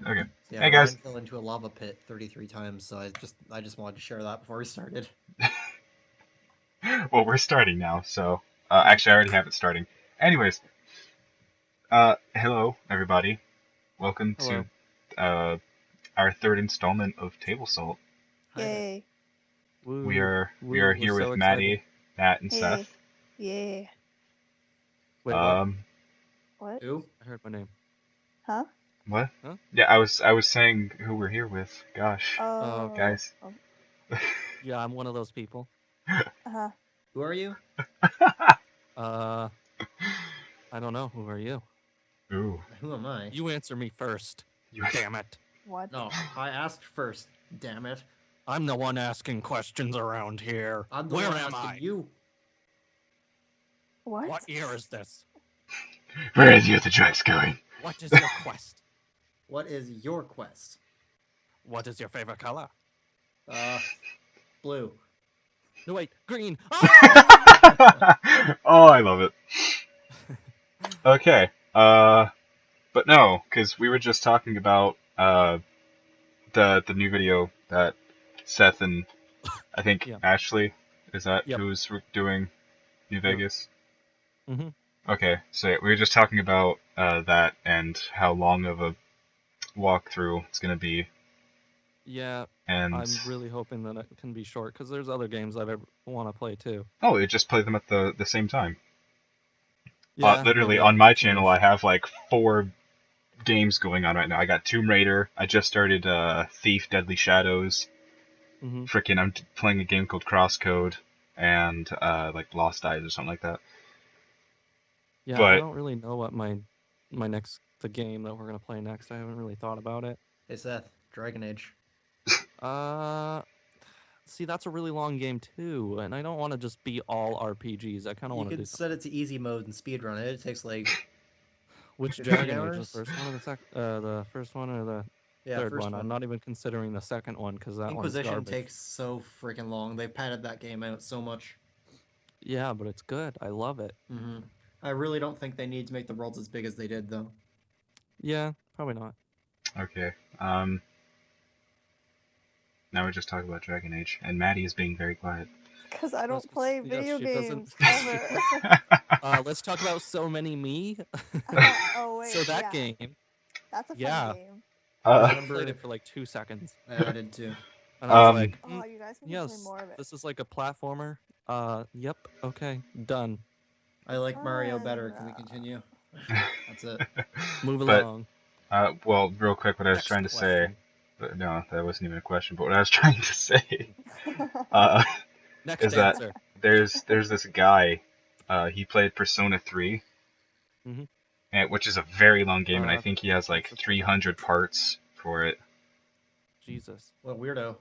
Okay. Yeah, Hey Ryan guys. fell into a lava pit 33 times, so I just wanted to share that before we started. Well, we're starting now, so Yep. actually I already have it starting. Anyways, hello everybody. Welcome to Hello. uh our third installment of Table Salt. Hi there. Yay. We Woo. are we Woo. are We're here so with excited. Maddy, Matt, and Yay. Seth. Yeah. Wait, what? What? Who? I heard my name. Huh? What? Huh? Yeah, I was saying who we're here with. Gosh, Oh, guys. yeah, I'm one of those people. Uh-huh. Who are you? I don't know. Who are you? Ooh. Who am I? You answer me first. Damn it. What? No, I asked first. Damn it. I'm the one asking questions around here. I'm the Where one am asking I? you. What? What year is this? Where is the dress going? What is your quest? What is your quest? What is your favorite color? Blue. No, wait, green. Oh, I love it. Okay. But no, because we were just talking about the new video that Seth and I think Yeah. Ashley is that Yep. who's doing New Vegas. Mm-hmm. Okay, so yeah, we were just talking about that and how long of a walkthrough it's gonna be, Yeah, and I'm really hoping that it can be short because there's other games I want to play too. oh, we just play them at the same time. Yeah, Literally maybe I'll on have my to channel, change. I have like 4 games going on right now. I got Tomb Raider. I just started Thief: Deadly Shadows. Mm-hmm. Freaking, I'm playing a game called Crosscode and like Lost Eyes or something like that. Yeah, I But don't really know what the game that we're gonna play next. I haven't really thought about it. Hey Seth, Dragon Age. Uh, see, that's a really long game too, and I don't want to just be all RPGs. I kind of You want to do could set it to easy mode and speedrun it. It takes like which 15 Dragon Age, the hours. first one or the first one or the Yeah, third first one? I'm one. not even considering the second one because that one's Inquisition garbage. takes so freaking long. They padded that game out so much. Yeah, but it's good. I love it. Mm-hmm. I really don't think they need to make the worlds as big as they did, though. Yeah, probably not. okay, now we're just talking about Dragon Age, and Maddie is being very quiet. Because I That's don't 'cause- play yeah, video she doesn't- games ever. Let's talk about So Many Me. Oh, wait. So that yeah. game, That's a fun yeah. game. I remember- played it for like 2 seconds, I did too. and I was Um, like, Oh, you guys need to play yes, more of it. this is like a platformer. Yep, okay, done. I like Mario Fun. better. Can we continue? That's it. Move But- along. well, real quick, what I was Next trying to question. say. But no, that wasn't even a question. But what I was trying to say Next is that answer. there's this guy. He played Persona 3, Mhm. which is a very long game, and I Uh, think he has like what's it called? 300 parts for it. Jesus. What a weirdo.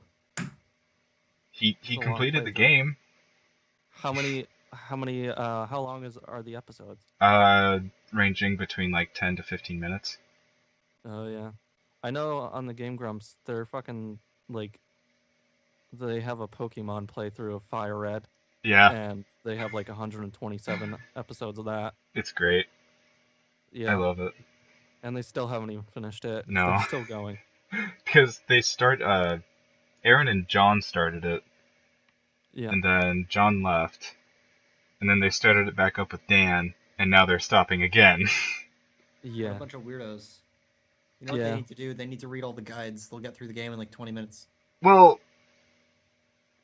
He It's a long completed the playthrough. game. How long are the episodes? Ranging between like 10 to 15 minutes. Oh yeah, I know on the Game Grumps they're fucking like they have a Pokemon playthrough of Fire Red, Yeah, and they have like 127 episodes of that. it's great. I Yeah, love it. and they still haven't even finished it. No. They're still going. Because they start, Aaron and John started it, Yeah, and then John left, and then they started it back up with Dan, and now they're stopping again. What a yeah, bunch of weirdos. You know what Yeah. they need to do? They need to read all the guides. They'll get through the game in like 20 minutes. Well,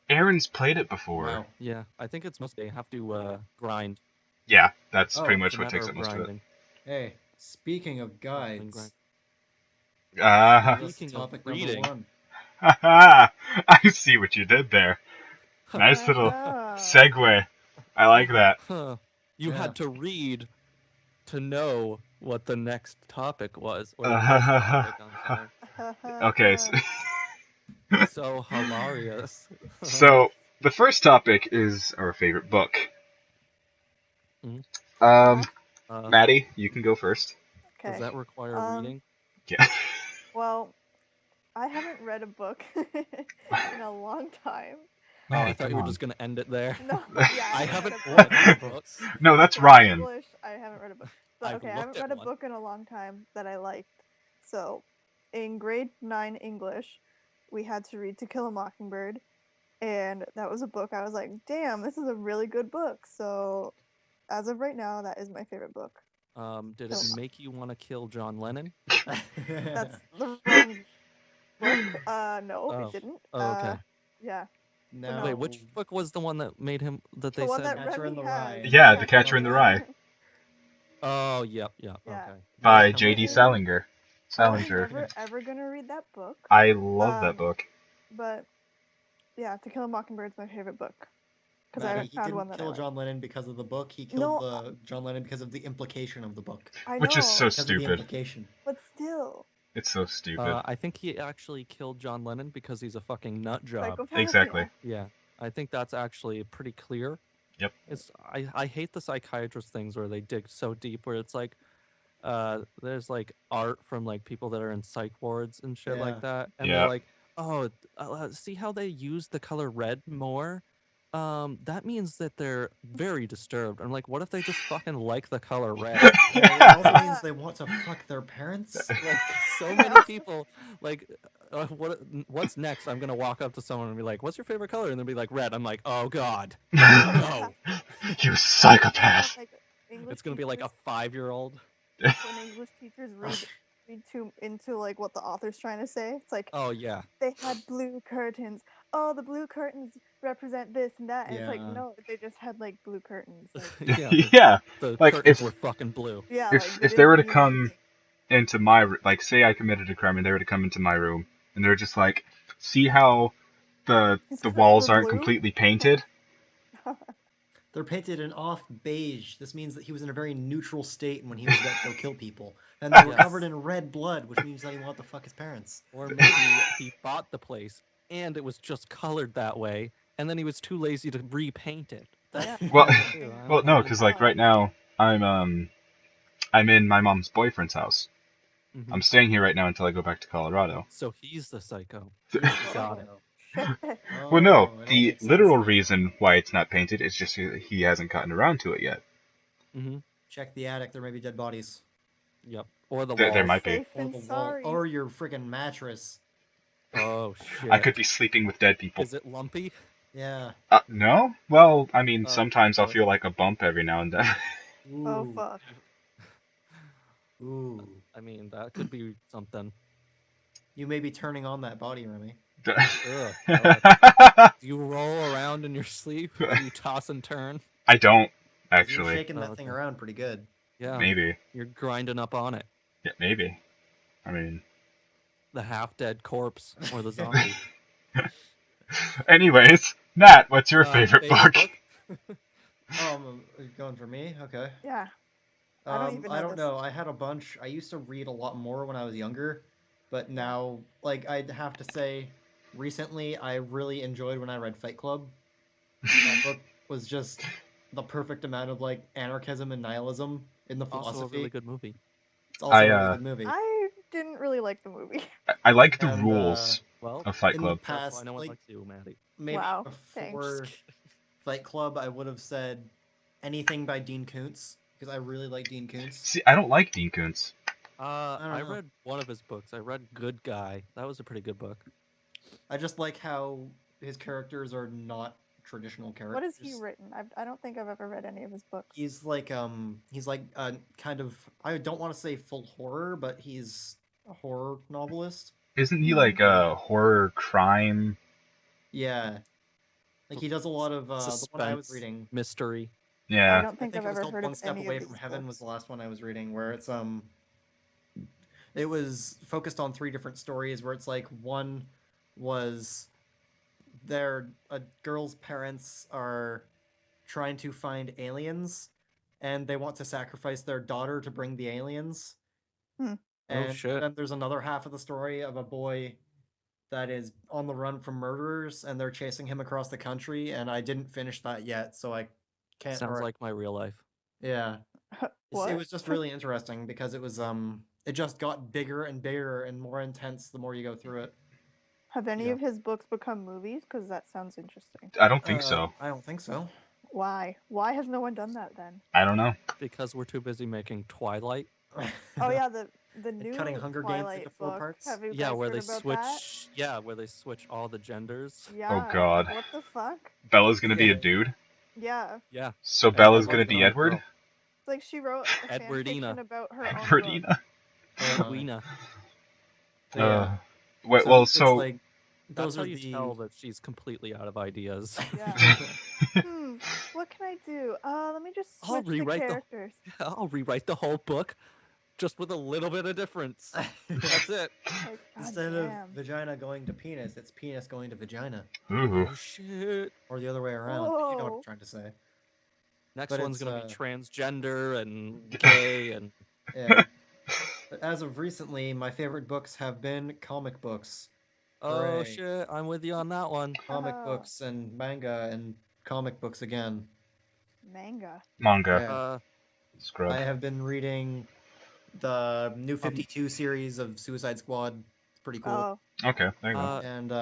Aaron's played it before. Wow. yeah. I think it's most they have to grind. Yeah, that's Oh, pretty It's much a what matter takes of up most of it. grinding. Hey, speaking of Grind. guides, Ah, this is Speaking of topic reading. number 1. I see what you did there. Nice little segue. I like that. Huh. You Yeah. had to read to know what the next topic was, or the first topic. I'm sorry. Okay, So hilarious. so the first topic is our favorite book. Mhm. Maddie, you can go first. Okay. Does that require reading? Yeah. Well, I haven't read a book in a long time. Oh, I Maddie, thought come you were on. just gonna end it there. No, yeah, I I haven't haven't read a book. No, that's For Ryan. English, I haven't read a book. But I've okay, I looked haven't at read a one. book in a long time that I liked. So, in grade 9 English, we had to read To Kill a Mockingbird, and that was a book I was like, damn, this is a really good book. So as of right now, that is my favorite book. Did it make you want to kill John Lennon? That's the wrong book. No, Oh. it didn't. Oh, okay. Yeah. No. Wait, which book was the one that made him that The they one said? that Catcher in Remy the has. Rye. Yeah, The Catcher in the Rye. Oh, yep, Yeah. okay. By Yeah, J.D. completely. Salinger. I was Salinger. never ever gonna read that book. I love that book. But yeah, To Kill a Mockingbird is my favorite book. Because Maddy, I he found one didn't that I kill like. John Lennon because of the book. He killed No, John Lennon because of the implication of the book. I know. Which is so Because of the stupid. implication. But still. It's so stupid. I think he actually killed John Lennon because he's a fucking nut job. Psychopath, Exactly. Yeah, I think that's actually pretty clear. Yep. I hate the psychiatrist things where they dig so deep where it's like there's like art from like people that are in psych wards and shit like Yeah. that, and Yeah. they're like, oh, see how they use the color red more? That means that they're very disturbed. I'm like, what if they just fucking like the color red? Yeah, it also means they want to fuck their parents. Like so many people, like, what's next? I'm gonna walk up to someone and be like, "What's your favorite color?" And they'll be like, "Red." I'm like, "Oh God, no!" You psychopath. Like, English It's gonna be like a teachers- 5-year-old. when English teachers read too into like what the author's trying to say. It's like, Oh yeah, they had blue curtains. Oh, the blue curtains represent this and that. And it's like, Yeah. no, they just had like blue curtains. Like, yeah. Yeah. The Like, curtains if- were fucking blue. yeah, If- like if they were to didn't mean come- anything. Into my like, say I committed a crime and they were to come into my room and they're just like, see how the His the curtains walls were aren't blue? completely painted? They're painted in off beige. This means that he was in a very neutral state when he was about to go kill people. And they were Yes. covered in red blood, which means that he wanted to fuck his parents. Or maybe he bought the place and it was just colored that way, and then he was too lazy to repaint it. Yeah. Well, Too, I well, don't no, know. because like right now I'm in my mom's boyfriend's house. Mhm. I'm staying here right now until I go back to Colorado. So he's the psycho. He's Got it. Well, no, Oh, it all the makes sense literal now. reason why it's not painted is just he hasn't gotten around to it yet. Mm-hmm. Check the attic. There may be dead bodies. Yep. Or the There walls. might be. Safe Or and the wall. sorry. Or your friggin' mattress. Oh shit. I could be sleeping with dead people. Is it lumpy? Yeah. No? Well, I mean, Oh, sometimes I'll oh. feel like a bump every now and then. Ooh. Oh fuck. Ooh. I mean, that could be something. You may be turning on that body, Remy. Ugh, God. Do you roll around in your sleep? Do you toss and turn? I don't, 'Cause You're actually. shaking that Oh, thing okay. around pretty good. Yeah. Maybe. You're grinding up on it. Yeah, maybe. I mean. The half-dead corpse or the zombie. Anyways, Nat, what's your favorite book? Going for me? Okay. Yeah. I don't even know I don't this. know. I had a bunch. I used to read a lot more when I was younger, but now, like, I'd have to say, recently, I really enjoyed when I read Fight Club. That book was just the perfect amount of, like, anarchism and nihilism in the philosophy. Also a really good movie. It's also a really good movie. I didn't really like the movie. I like the And, rules Well, of Fight in the Club. that's past, why no one like, likes you, Maddie. maybe Wow, before Fight Club, I would have said anything by Dean Koontz, because I really like Dean Koontz. See, I don't like Dean Koontz. I know. read one of his books. I read Good Guy. That was a pretty good book. I just like how his characters are not traditional characters. What has he written? I don't think I've ever read any of his books. He's like kind of, I don't want to say full horror, but he's a horror novelist. Isn't he like a horror crime? Yeah. Like he does a lot of the one I was Suspense, reading. mystery. I Yeah. don't think I I've think it was ever called heard One of Step any Away of from these Heaven books. was the last one I was reading, where it's it was focused on 3 different stories where it's like one was a girl's parents are trying to find aliens and they want to sacrifice their daughter to bring the aliens. Hmm. And shit. then there's another half of the story of a boy that is on the run from murderers and they're chasing him across the country, and I didn't finish that yet, so I can't. Sounds like my real life. Yeah. What? It was just really interesting because it was it just got bigger and bigger and more intense the more you go through it. Have any Yeah. of his books become movies? Because that sounds interesting. I don't think so. I don't think so. Why? Why has no one done that then? I don't know. Because we're too busy making Twilight. Oh yeah, the The new cutting Hunger Games Twilight into 4 book. parts? Have you Yeah, guys where heard they about switch. Yeah, where they switch all the genders. that? Oh, Yeah. God. Like, what the fuck? Bella's gonna be a Yeah. dude. Yeah. Yeah, So and Bella's Edward's gonna be a Edward. girl. It's like she wrote a fan Edwardina. fiction about her own book. Edwardina. Oh my. Edwina. But yeah. Wait, So well, it's so like That's those how are you the tell that she's completely out of ideas. Yeah. What can I do? Let me just I'll switch the rewrite the- characters. I'll rewrite the whole book, just with a little bit of difference. That's it. Like, Instead goddamn. of vagina going to penis, it's penis going to vagina. Ooh. Oh shit! Or the other way around. You know what I'm Whoa. trying to say. Next But one's it's, gonna be transgender and gay and Yeah. But as of recently, my favorite books have been comic books. oh Hooray. shit! I'm with you on that one. Comic Oh. books and manga and comic books again. Manga. Manga. Yeah. Scrub. I have been reading the new 52 series of Suicide Squad. It's pretty cool. Oh. Okay, there you go. And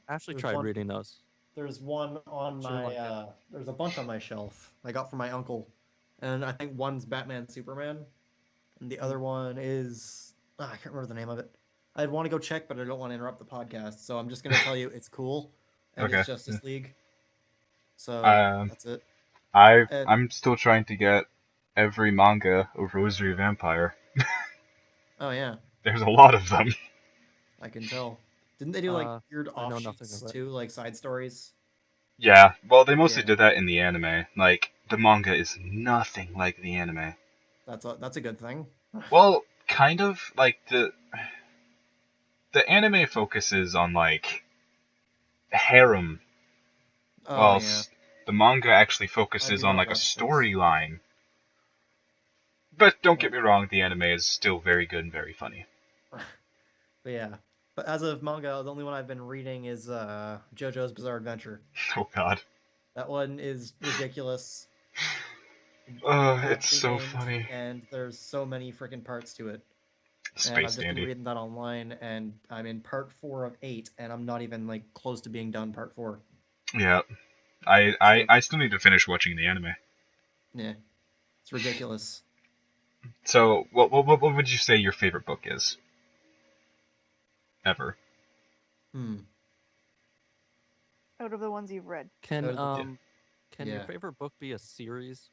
Ashley there's tried one- reading those. there's one on She didn't my like it. there's a bunch on my shelf I got from my uncle. And I think one's Batman Superman and the other one is I can't remember the name of it. I'd want to go check, but I don't want to interrupt the podcast, so I'm just gonna tell you it's cool and Okay, it's Justice League. So Um, that's it. I'm still trying to get every manga of Rosary Vampire. Oh yeah, There's a lot of them. I can tell. Didn't they do like weird I know nothing offshoots of it. too, like side stories? Yeah, well, they mostly Yeah. did that in the anime. Like, the manga is nothing like the anime. That's a good thing. Well, kind of. Like, the anime focuses on, like, harem, Oh while yeah. the manga actually I focuses do on, not like, a watch those. storyline. But don't get me wrong, the anime is still very good and very funny. But yeah. But as of manga, the only one I've been reading is JoJo's Bizarre Adventure. Oh, God. That one is ridiculous. It's aptly so named, funny. and there's so many freaking parts to it. And I've Space just been Dandy. reading that online, and I'm in part 4 of 8, and I'm not even like close to being done part 4. Yeah. I still need to finish watching the anime. Yeah, it's ridiculous. So, what would you say your favorite book is? Ever? Out of the ones you've read. Can Those are- can your Yeah. favorite book be a series?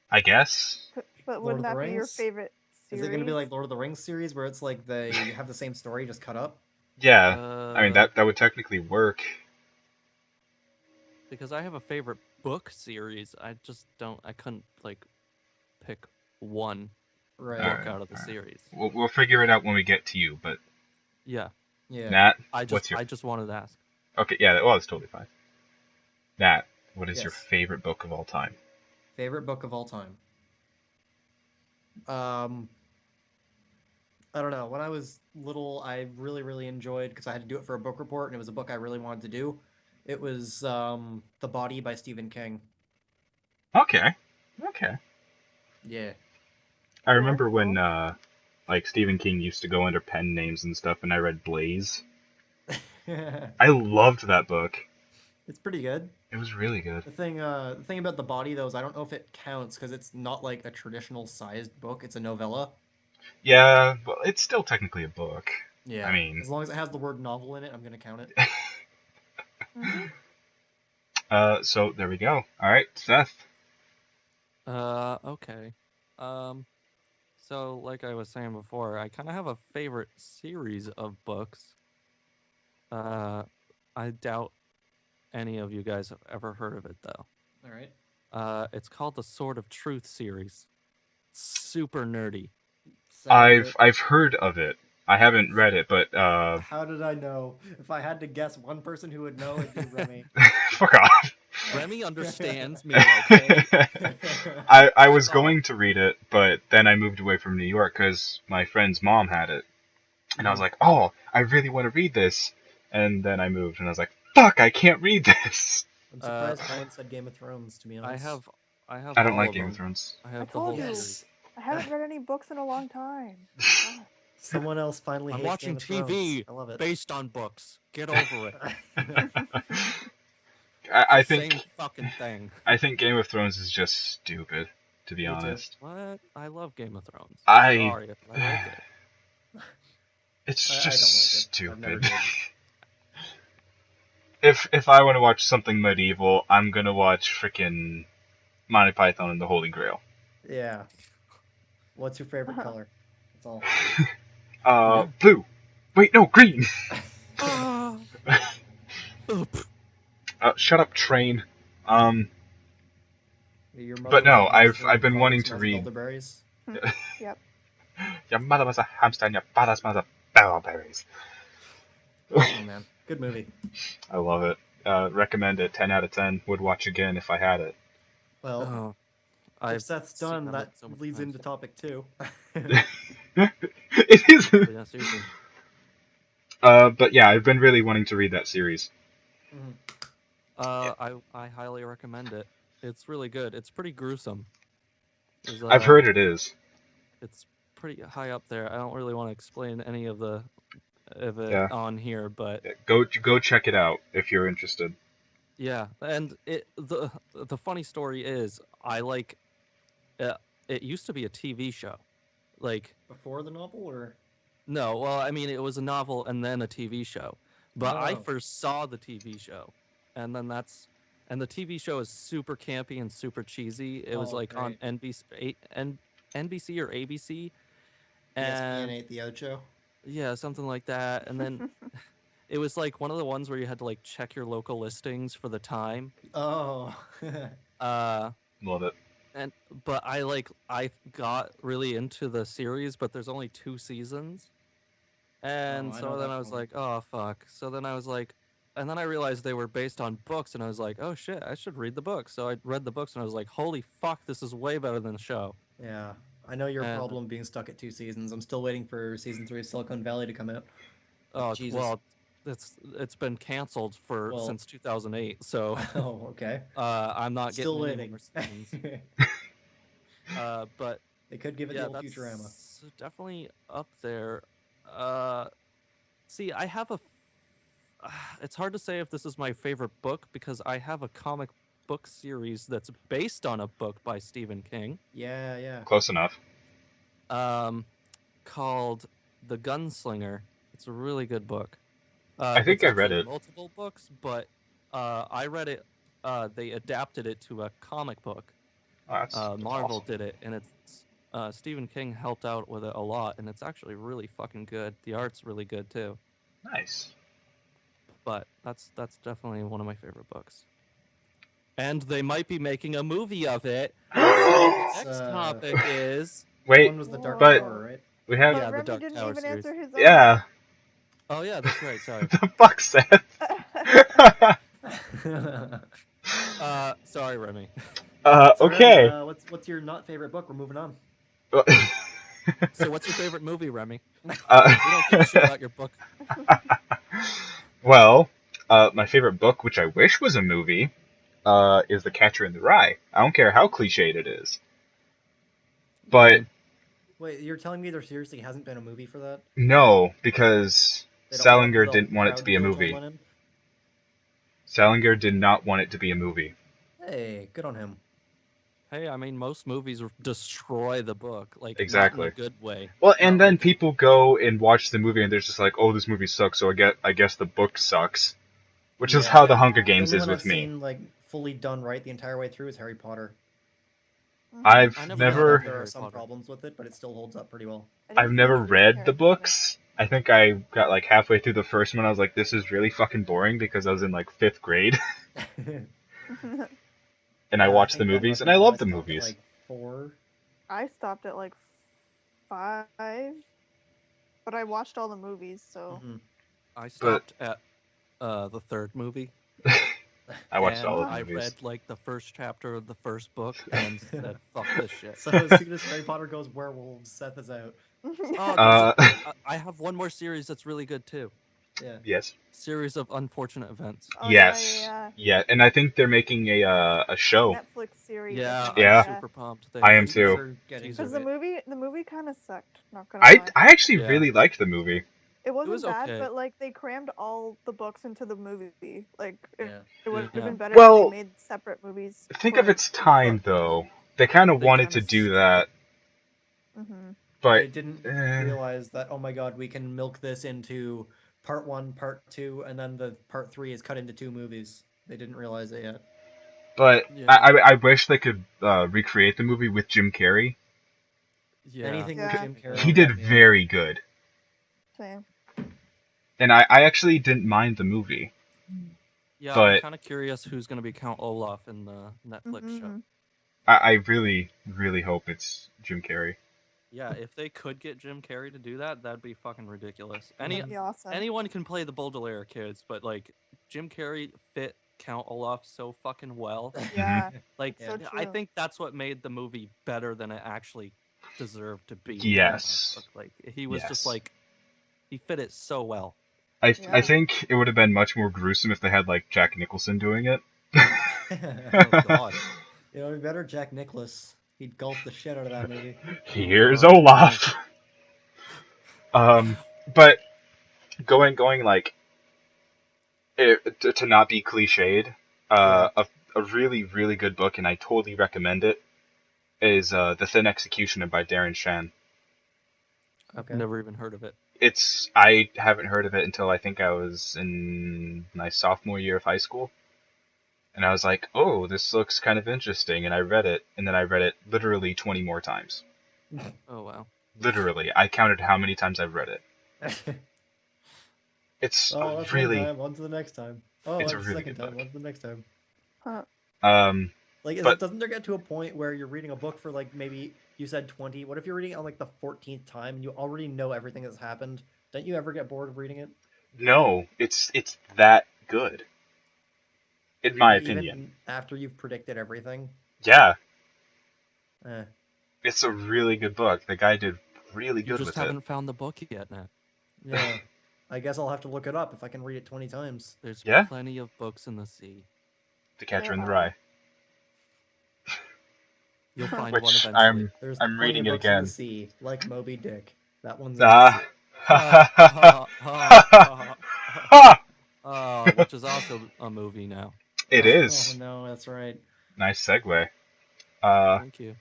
I guess. But Lord wouldn't of the that be your Rings? favorite series? Is it going to be like Lord of the Rings series where it's like they have the same story just cut up? Yeah. I mean, that would technically work. Because I have a favorite book series. I couldn't like pick one Right. book Alright, out of the alright. series. We'll figure it out when we get to you. But Yeah, Yeah. Nat, I what's your? just wanted to ask. Okay, yeah, well, that's totally fine. Nat, what is your Yes. favorite book of all time? Favorite book of all time. I don't know. When I was little, I really, really enjoyed because I had to do it for a book report, and it was a book I really wanted to do. It was The Body by Stephen King. Okay. Yeah. I remember when cool. like Stephen King used to go under pen names and stuff, and I read Blaze. It's I loved that book. pretty good. It was really good. The thing about The Body though is I don't know if it counts because it's not like a traditional sized book. It's a novella. Yeah, well, it's still technically a book. Yeah. I mean, as long as it has the word novel in it, I'm gonna count it. so there we go. All right, Seth. Okay. So like I was saying before, I kind of have a favorite series of books. I doubt any of you guys have ever heard of it though. All right. It's called the Sword of Truth series. Super nerdy. Sounds I've heard of it. I haven't read it, but How did I know? If I had to guess one person who would know, it'd be Remy. fuck off. Remy understands me, okay? I was Fuck off. going to read it, but then I moved away from New York because my friend's mom had it, and I was like, "Oh, I really want to read this," and then I moved, and I was like, "Fuck, I can't read this." I'm surprised no one said Game of Thrones, to be honest. I have I don't all like of Game them. of Thrones. I have the told whole you. series. I haven't read any books in a long time. God. Someone else finally I'm hates watching Game of Thrones. TV I love it. based on books. Get over it. I It's the think same fucking thing. I think Game of Thrones is just stupid. to be Me too. honest. What? I love Game of Thrones. I- Sorry if I like it. It's I don't just like it. I've never stupid. did. If I want to watch something medieval, I'm gonna watch freaking Monty Python and the Holy Grail. Yeah. What's your favorite color? That's all. Yeah. Blue. Wait, no, green. Ah! Oop. Shut up, train. Um, Your mother But was a no, I've hamster, your been father wanting to smells of read. elderberries. Yep. Your mother was a hamster and your father smells of barrelberries. Oh man, good movie. I love it. Recommend it. 10 out of 10. Would watch again if I had it. Well, Oh, if I've Seth's seen done, that that so much leads times. into topic 2. It is. But yeah, seriously. But yeah, I've been really wanting to read that series. Mhm. I highly recommend it. It's really good. It's pretty gruesome. I've heard it is. It's pretty high up there. I don't really want to explain any of it Yeah. on here, but Go check it out if you're interested. yeah. And the funny story is, I like it used to be a TV show. Like, Before the novel, or no, well, I mean, it was a novel and then a TV show. But I Oh. first saw the TV show, and then and the TV show is super campy and super cheesy. It was Oh, like on great. NBC or ABC, ESPN and 8 The Ocho? yeah, something like that. And then it was like one of the ones where you had to like check your local listings for the time. Oh. Love it. But I got really into the series, but there's only 2 seasons. And I so know then that I was feeling. like, oh fuck. So then I was like, and then I realized they were based on books, and I was like, oh shit, I should read the books. So I read the books, and I was like, holy fuck, this is way better than the show. Yeah. I know your And problem being stuck at 2 seasons. I'm still waiting for season 3 of Silicon Valley to come out. oh Jesus. well, it's been canceled Well- since 2008. So Oh, okay. I'm not Still getting any waiting. more seasons. But They could give it yeah, the old that's Futurama. definitely up there. See, I have it's hard to say if this is my favorite book because I have a comic book series that's based on a book by Stephen King, Yeah, yeah. Close enough. called The Gunslinger. It's a really good book. I think it's I read actually it. multiple books, but I read it. They adapted it to a comic book. Oh, that's Marvel awesome. did it, and it's Stephen King helped out with it a lot, and it's actually really fucking good. The art's really good too. Nice. But that's definitely one of my favorite books. And they might be making a movie of it. So the It's, next topic is That Wait, one was the Dark but- Tower, right? we have. Yeah, But the Remy Dark didn't Tower even series. answer his own. Yeah. Oh yeah, that's right. Sorry. The fuck, Seth? Sorry, Remy. Okay. What's your not favorite book? We're moving on. So what's your favorite movie, Remy? We Uh, don't give a shit about your book. well, my favorite book, which I wish was a movie, is The Catcher in the Rye. I don't care how cliched it is. But Lame. Wait, you're telling me there seriously hasn't been a movie for that? no, because They don't want Salinger the didn't want it crowd to be a go John movie. Lennon? Salinger did not want it to be a movie. Hey, good on him. Hey, I mean, most movies destroy the book, like not Exactly. in a good way. Well, and Not then like- people go and watch the movie and they're just like, "Oh, this movie sucks," so I guess the book sucks. Which is Yeah. how the Hunger The Games only is one I've with me. seen like fully done right the entire way through is Harry Potter. I've I never Even never though there are Harry some Potter. problems with it, but it still holds up pretty well. I've never read the books. I think I got like halfway through the first one. I was like, "This is really fucking boring," because I was in like 5th grade, and I Yeah, watched the think that movies, might and I be- love the stopped at, movies. like 4. I stopped at like 5, but I watched all the movies, so Mhm. I stopped at the 3rd movie. I watched and all of the I movies. read like the first chapter of the first book and said, "Fuck this shit." So as soon as Harry Potter goes werewolves, Seth is out. Oh, I have one more series that's really good too. Yeah. Yes. Series of unfortunate events. Oh, Yes. Yeah, and I think they're making a show. Netflix series. Yeah, I think, Yeah. I'm super pumped. I am Thank you too. for getting Teaser. Because to the movie kind of sucked. Not gonna I lie. actually Yeah. really liked the movie. It wasn't was bad, okay. but like they crammed all the books into the movie. Like Yeah. it would have Yeah. been better Well, if they made separate movies. Think for of its each time book. though. They kind of They wanted kinda to do skipped that, Mm-hmm. but They didn't realize that, oh my god, we can milk this into part 1, part 2, and then the part 3 is cut into 2 movies. They didn't realize it yet. Yeah. I wish they could recreate the movie with Jim Carrey. Yeah. Anything Yeah. with Jim Carrey. He did help me out. very good, Same. and I actually didn't mind the movie. Yeah, I'm But kind of curious who's going to be Count Olaf in the Netflix show. Mm-hmm. I really, really hope it's Jim Carrey. Yeah, if they could get Jim Carrey to do that, that'd be fucking ridiculous. That'd be awesome. Anyone can play the Baudelaire kids, but like Jim Carrey fit Count Olaf so fucking well. Yeah. Like It's so I true. think that's what made the movie better than it actually deserved to be. in the Yes. book. Like he was Yes. just like he fit it so well. I Yeah. think it would have been much more gruesome if they had like Jack Nicholson doing it. Oh god. You know, better Jack Nicklaus. He'd golf the shit out of that movie. Here's God. Olaf. But going like to not be cliched, a really really good book, and I totally recommend it. Is The Thin Executioner by Darren Shan. I've Okay. never even heard of it. I haven't heard of it until I think I was in my sophomore year of high school. And I was like, oh, this looks kind of interesting. And I read it, and then I read it literally 20 more times. Oh wow. Literally. I counted how many times I've read it. It's Oh, that's really, one time. On to the next time. Oh, It's that's a the really second good time. book. On to the next time. Huh. Like, But- doesn't there get to a point where you're reading a book for like maybe you said 20? What if you're reading it on like the 14th time and you already know everything that's happened? Don't you ever get bored of reading it? no, it's that good. In my Like, opinion. even after you've predicted everything? Yeah, Eh. it's a really good book. The guy did really You good just with haven't it. found the book yet, Matt. Yeah. I guess I'll have to look it up if I can read it 20 times. There's Yeah? plenty of books in the sea. The Catcher in the There Rye. You'll find Which one eventually. There's I'm plenty reading of it books in the again. sea, like Moby Dick. That one's Ah. Which is also a movie now. It Oh is. no, that's right. Nice segue. Thank you.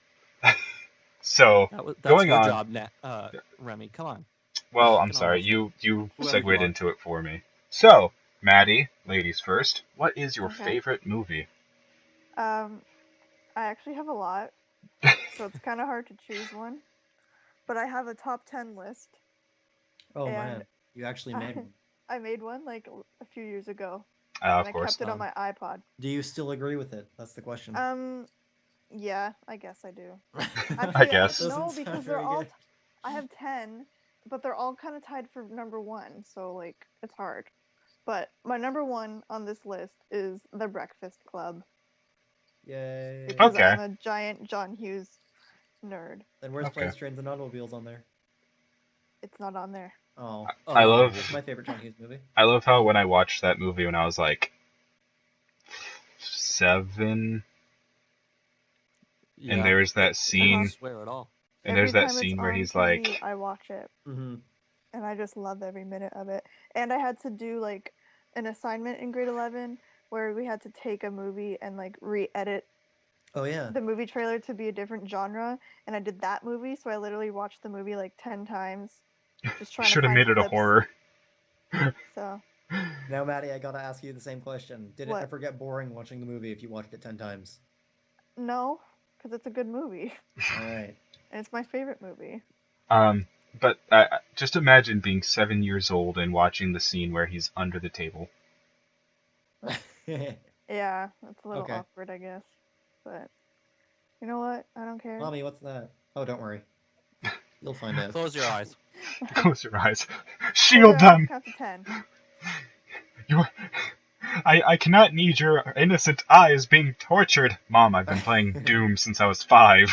So That's going your on. job, Remy. Come on. Well, I'm Get on sorry. that shit. You Whoever segued you are. into it for me. So, Maddie, ladies first. What is your Okay. favorite movie? I actually have a lot, so it's kind of hard to choose one. But I have a top 10 list. Oh And man, you actually made one. I made one like a few years ago, Of and I course. kept it on my iPod. Do you still agree with it? That's the question. Yeah, I guess I do. I Actually, guess. Doesn't no, sound because they're very all. good. I have 10, but they're all kind of tied for number one, so like it's hard. But my number one on this list is The Breakfast Club Yay. because Okay. I'm a giant John Hughes nerd. Then where's Okay. Planes, Trains, and Automobiles on there? It's not on there. Oh, I love- It's my favorite John Hughes movie. I love how when I watched that movie when I was like 7, Yeah. and there's that I scene, don't swear at all. and Every there's that time it's scene where on he's TV, like, I watch it, Mm-hmm. and I just love every minute of it. And I had to do like an assignment in grade 11 where we had to take a movie and like re-edit Oh yeah. the movie trailer to be a different genre, and I did that movie, so I literally watched the movie like 10 times, just trying to should have find made it a clips. horror. So Now, Maddie, I gotta ask you the same question. Did What? it ever get boring watching the movie if you watched it 10 times? no, because it's a good movie, All right. and it's my favorite movie. But just imagine being 7 years old and watching the scene where he's under the table. Yeah, it's a little Okay. awkward, I guess, but you know what? I don't care. Mommy, what's that? Oh, don't worry. You'll find out. Close your eyes. Close your eyes. Close Shield your eyes, them! count to 10. I cannot need your innocent eyes being tortured. Mom, I've been playing Doom since I was 5.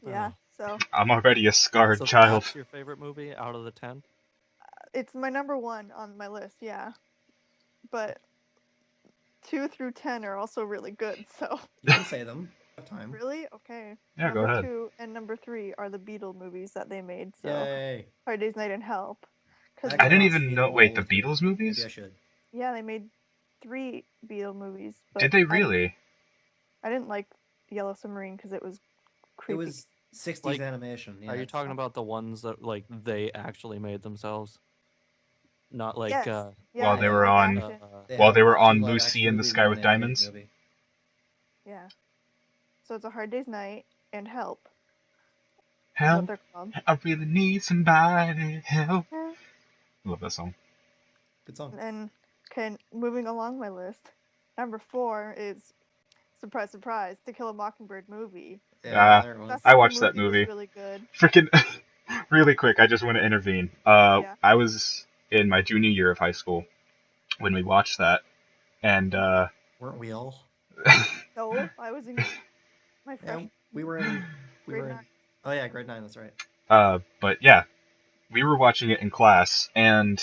Yeah, so I'm already a scarred So child. that's your favorite movie out of the 10? it's my number one on my list, yeah. But 2 through 10 are also really good, so You can say them. Have time. really? Okay. Yeah, go number ahead. 2 and number 3 are the Beatle movies that they made, so Yay. Hard Day's Night and Help. 'Cause I didn't I've even seen know. Wait, all the of them. Beatles Maybe I movies? should. yeah, they made 3 Beatle movies. But Did they really? I didn't like Yellow Submarine because it was It creepy. was 60s Like, animation. Yeah, Are you it's- talking about the ones that like they actually made themselves? Not like Yes. Yeah, While it's they a were live on- action. they have were 2 on live Lucy action in the movies Sky and with one animated Diamonds? movie. Yeah. So it's A Hard Day's Night and Help is Help! what they're called. I really need somebody help. Yeah. Love that song. Good song. And okay, moving along my list. Number 4 is surprise, surprise, To Kill a Mockingbird movie. Yeah, there it was. I watched that was movie. really good. Freaking really quick, I just want to intervene. Yeah. I was in my junior year of high school when we watched that, and Weren't we all? No, I was in my Yeah, freshman. we were in. We Grade were in. 9. Oh yeah, grade 9. That's right. but yeah, we were watching it in class, and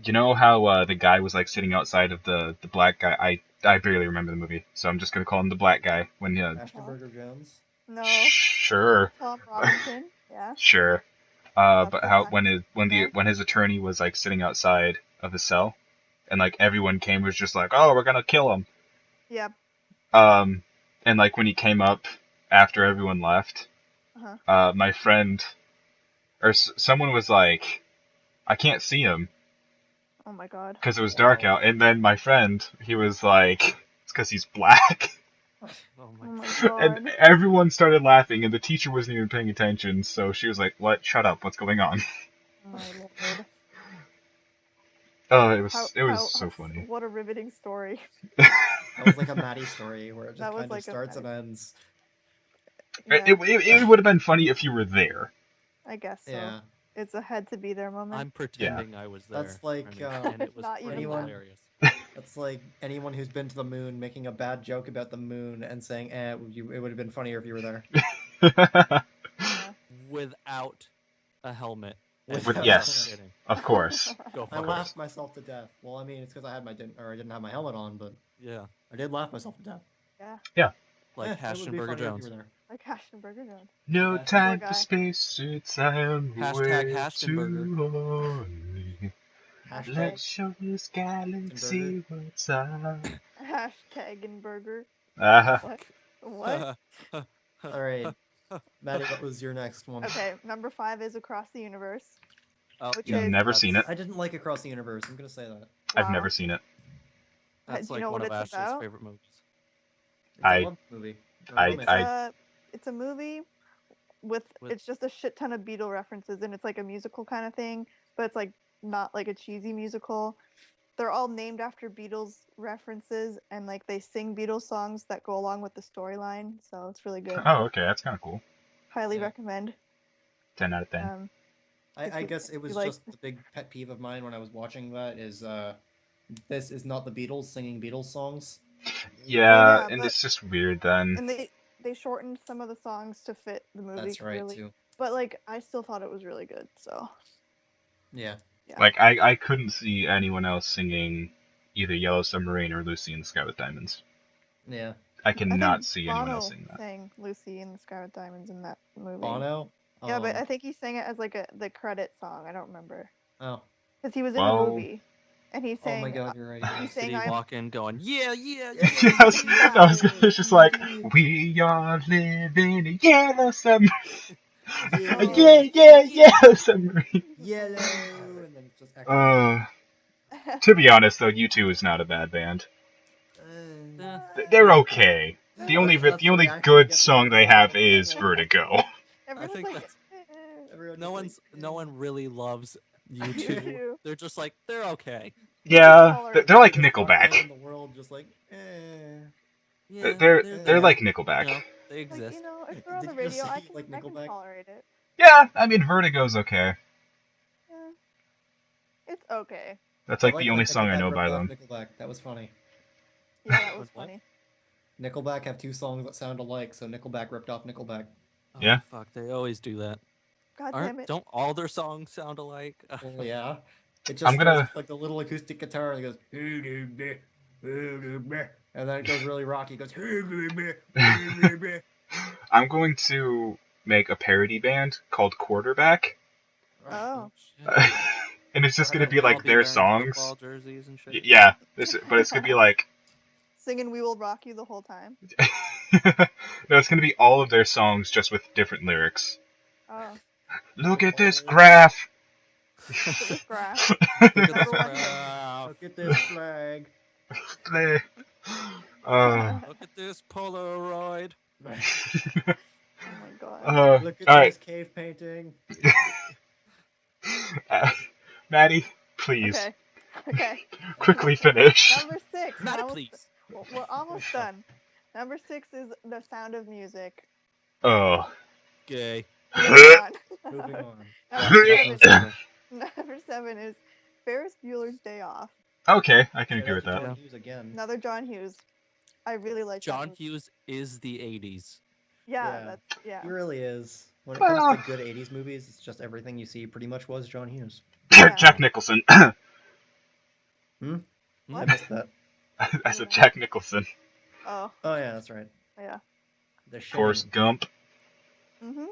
you know how the guy was like sitting outside of the black guy. I barely remember the movie, so I'm just gonna call him the black guy. When Ashton Burger Jones. No, sure, Tom Robinson. Yeah. sure. That's But the how guy. when his attorney was like sitting outside of his cell, and like everyone came was just like, oh, we're gonna kill him. Yep. And like when he came up after everyone left, Uh-huh. my friend or someone was like, I can't see him Oh my god. because it was dark out. And then my friend, he was like, it's because he's black. Oh Oh my my And god. everyone started laughing, and the teacher wasn't even paying attention. So she was like, "What? Shut up! What's going on?" Oh my lord. Oh, it was How- so funny. What a riveting story. That was like a Maddy story where it just That was kind like of a starts and Maddy- ends. Yeah, It would have been funny if you were there. I guess so. Yeah, It's a had to be there moment. I'm pretending I was there. That's like, and it was Not even pretty that. hilarious. that's like anyone who's been to the moon making a bad joke about the moon and saying, it would have been funnier if you were there. Yeah. Without a helmet. With- And yes, kidding. of course. Go I fuck laughed yourself. myself to death. Well, I mean, it's because I didn't have my helmet on, but Yeah. I did laugh myself to death. Yeah. Like it would be Hashtenberger funnier if Jones. you were there. Like Hashtenberger Jones. No Yeah. time Poor for guy. space. I am Hashtag way Hashtenberger. too lonely. Hashtag Let's show this galaxy what's up. Hashtag and burger. Uh, What? All right, Maddie, what was your next one? Okay, number 5 is Across the Universe. Oh, Which yeah, is- Never seen it. I didn't like Across the Universe. I'm gonna say that. I've Wow. never seen it. That's Do you like know one what of it's Ashley's about? favorite movies. It's I- a love movie. Or a I- romance. It's a movie with it's just a shit ton of Beatle references, and it's like a musical kind of thing, but it's like not like a cheesy musical. They're all named after Beatles references, and like they sing Beatles songs that go along with the storyline, so it's really good. Oh, okay, that's kind of cool. Highly Yeah. recommend. 10 out of 10. I if guess it you was like- just the big pet peeve of mine when I was watching that is this is not the Beatles singing Beatles songs. Yeah, yeah, and but- it's just weird then. And they shortened some of the songs to fit the movie. That's right really. too. But like I still thought it was really good, so Yeah. yeah. Like, I couldn't see anyone else singing either Yellow Submarine or Lucy in the Sky with Diamonds. Yeah. I I cannot think see anyone Bono else sing that. sang Lucy in the Sky with Diamonds in that movie. Bono? Yeah, but I think he sang it as like the credit song. I don't remember Oh. because he was in Well- the movie, and he sang. Oh my god, you're right. He's Did saying he I'm- walk in going, yeah, yeah, Yeah. yeah, Yes, yeah, I was it's just like, we are living in a yellow submarine. Yeah, Yellow submarine. Yellow, and then it's just echoing. To be honest, though, U2 is not a bad band. Yeah. They're okay. The only That's the reaction I good get song from they people. have is Vertigo. Everyone's think like, that's- Everyone No just one really loves you You two. two. They're just like, they're okay. Yeah, tolerate they're like Biggest rock band Nickelback. in the world, just like, Yeah, They're there. like Nickelback. You know, they like exist. you know, if they're on Did the you just radio, I say, can like, I can Nickelback? tolerate it. Yeah, I mean Vertigo's okay. Yeah, it's okay. That's I like like the that only song I Nickelback know by ripped off them. Nickelback. That was funny. Yeah, that was What? funny. Nickelback have 2 songs that sound alike, so Nickelback ripped off Nickelback. Oh, Yeah. fuck, they always do that. God damn it. Don't all their songs sound alike? Well, yeah. It just I'm gonna- starts with, like the little acoustic guitar and it goes and then it goes really rocky. It goes I'm going to make a parody band called Quarterback, Oh. shit. and it's just gonna be I'll like their wearing songs. football jerseys and shit. Yeah, but it's gonna be like singing "We Will Rock You" the whole time. No, it's gonna be all of their songs just with different lyrics. Oh, Look at this Support. graph. look at this graph. Look at this Number one hit. graph. Look at this flag. Look at this Polaroid. Oh my god. Look at all right, this cave painting. Maddie, please Okay. Okay. quickly finish. Number 6. Maddy, We're please. almost done. Number 6 is The Sound of Music. Oh. Gay. Moving on. Moving on. Number 7. Okay. Number 7 is Ferris Bueller's Day Off. Okay, I can Shout agree out with to that. John Yeah. Hughes again. Another John Hughes. I really like that John movie. Hughes is the 80s. Yeah, Yeah. He yeah. really is. When it comes to good 80s movies, it's just everything you see pretty much was John Hughes. Yeah. Jack Nicholson. I What? missed that. I said Jack Nicholson. Oh, Oh yeah, that's right. yeah. The Forrest Shining. Gump.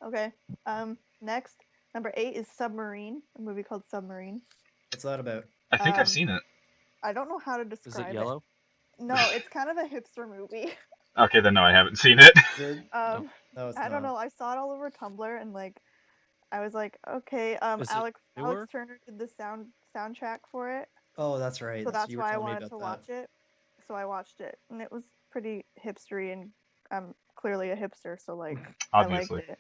Okay. Next, number 8 is Submarine, a movie called Submarine. What's that about? I think I've Um, seen it. I don't know how to Is describe it yellow? No, it's kind of a hipster movie. Okay, then no, I haven't seen it. Is it? No, it's I don't not. know. I saw it all over Tumblr and like I was like, okay, Is it Alex newer? Turner did the soundtrack for it. Oh, that's right. So that's you were why I telling me wanted about to that. watch it. So I watched it and it was pretty hipstery and I'm clearly a hipster, so like Obviously. I liked it.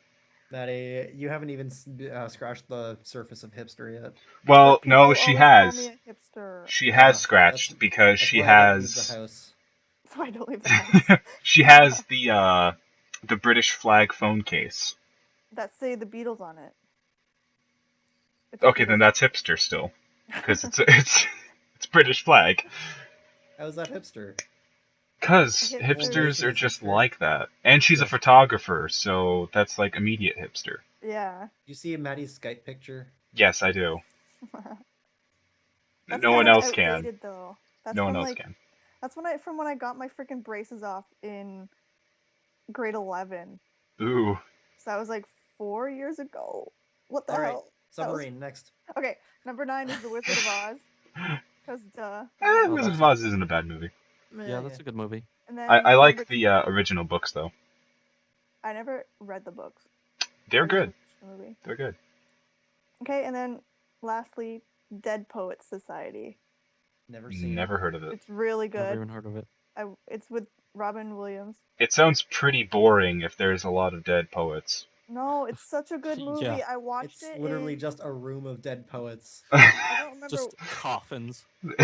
Maddie, you haven't even scratched the surface of hipster yet. Well, But no, people she always call has. me a hipster, She Yeah, has scratched because That's she why I don't leave the has. house. so I don't leave the house. She has the British flag phone case. That say the Beatles on it. It's a Okay, then Beatles that's hipster still, because it's British flag. How's that hipster? Because Hipster. hipsters are Is just hipster. like that, and she's a Yeah. photographer, so that's like immediate hipster. Yeah. You see Maddie's Skype picture? Yes, I do. That's No one kind of else can. outdated, though. That's No one from else like can. that's when I got my freaking braces off in grade 11. Ooh. So that was like 4 years ago. What the All right, hell? That was- Submarine next. Okay, number 9 is The Wizard of Oz. Because duh. Wizard of Oz isn't a bad movie. Yeah, that's a good movie. And then I like number the original books though. I never read the books. They're I just good. watched the movie. They're good. Okay, and then lastly, Dead Poets Society. Never seen. Never heard of it. It's really Never good. even heard of it. It's with Robin Williams. It sounds pretty boring if there's a lot of dead poets. No, it's such a good movie. Yeah. I watched It's it. literally in- just a room of dead poets. I don't remember. Just coffins. God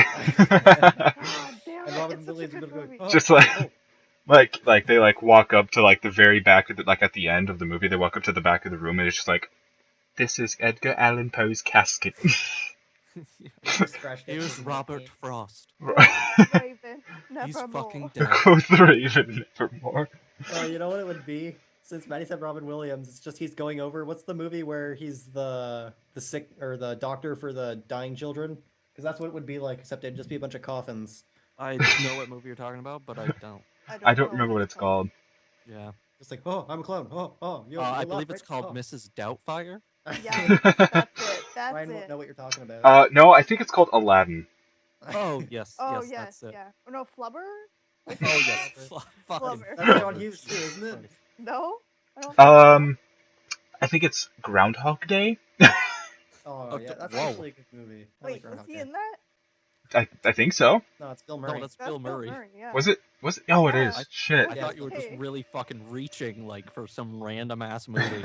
damn And it! Robin It's such a Williams good would go, movie. "Oh, Just oh, like- oh." like they like walk up to like the very back of the, like at the end of the movie, they walk up to the back of the room and it's just like, this is Edgar Allan Poe's casket. He scratched it He with was his Robert nails. Frost. Raven, He's nevermore. fucking dead. Quoth the Raven nevermore. You know what it would be? Since Maddie said Robin Williams, it's just he's going over. What's the movie where he's the sick or the doctor for the dying children? Because that's what it would be like, except it'd just be a bunch of coffins. I know what movie you're talking about, but I don't. I don't know remember what it's called. Yeah. Just like, oh, I'm a clown. Oh, yo, I you believe laugh, it's right? called Mrs. Doubtfire. Yeah, that's it. That's Ryan won't it. know what you're talking about. No, I think it's called Aladdin. Oh, yes. Oh yes, yes, that's it. yeah. Oh, no, Flubber. Oh, yes. Fucking Flubber. That's John Hughes too, isn't it? No, I don't. Think so. I think it's Groundhog Day. Oh, Oh, yeah, that's whoa. actually a good movie. I Wait, like was Groundhog he Day. in that? I think so. No, it's Bill Murray. No, that's That's Bill Murray. Yeah. Was it? Oh, it Yeah. is. Shit. I Yeah. thought you were just Okay. really fucking reaching, like, for some random ass movie.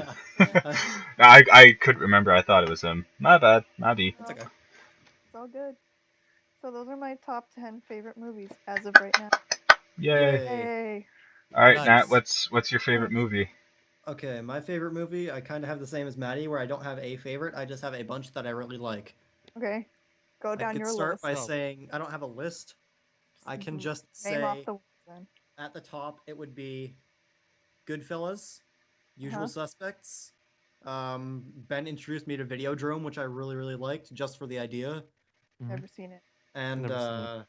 I couldn't remember. I thought it was him. My bad. My B. That's okay. It's all good. So those are my top 10 favorite movies as of right now. Yay. Hey. All right, Nice. Nat. What's your favorite Nice. movie? Okay, my favorite movie, I kind of have the same as Maddie, where I don't have a favorite. I just have a bunch that I really like. Okay. Go I down could your start list. by Oh. saying I don't have a list. I can Mhm. just Name say off the ones then. at the top it would be Goodfellas, Usual Uh-huh. Suspects. Ben introduced me to Videodrome, which I really, really liked, just for the idea. Mhm. Never seen it. And Never seen it.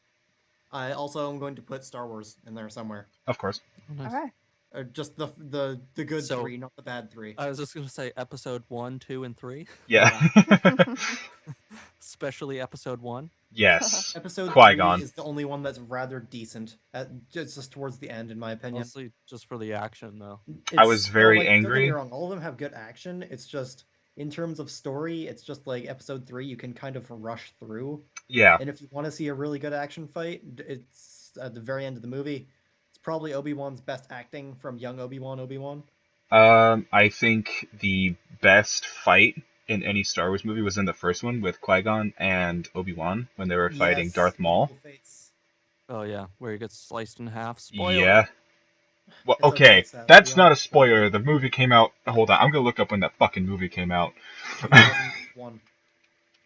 I also am going to put Star Wars in there somewhere. Of course. Oh, nice. Okay. Just the good So- three, not the bad three. I was just gonna say episode 1, 2, and 3. Yeah. especially Episode 1. Yes. Episode 3 Qui-Gon. is the only one that's rather decent, just towards the end, in my opinion. Mostly just for the action, though. I was very Don't get me angry. wrong, all of them have good action. It's just, in terms of story, it's just like Episode 3, you can kind of rush through. Yeah. And if you want to see a really good action fight, it's at the very end of the movie. It's probably Obi-Wan's best acting from young Obi-Wan. I think the best fight in any Star Wars movie was in the first one with Qui-Gon and Obi-Wan when they were fighting Yes, Darth Maul. Equal Fates. Oh yeah, where he gets sliced in half. Spoiler. Yeah. Well, It's okay, okay, Seth, that's we not a understand. spoiler. The movie came out. Hold on, I'm gonna look up when that fucking movie came out. 2001.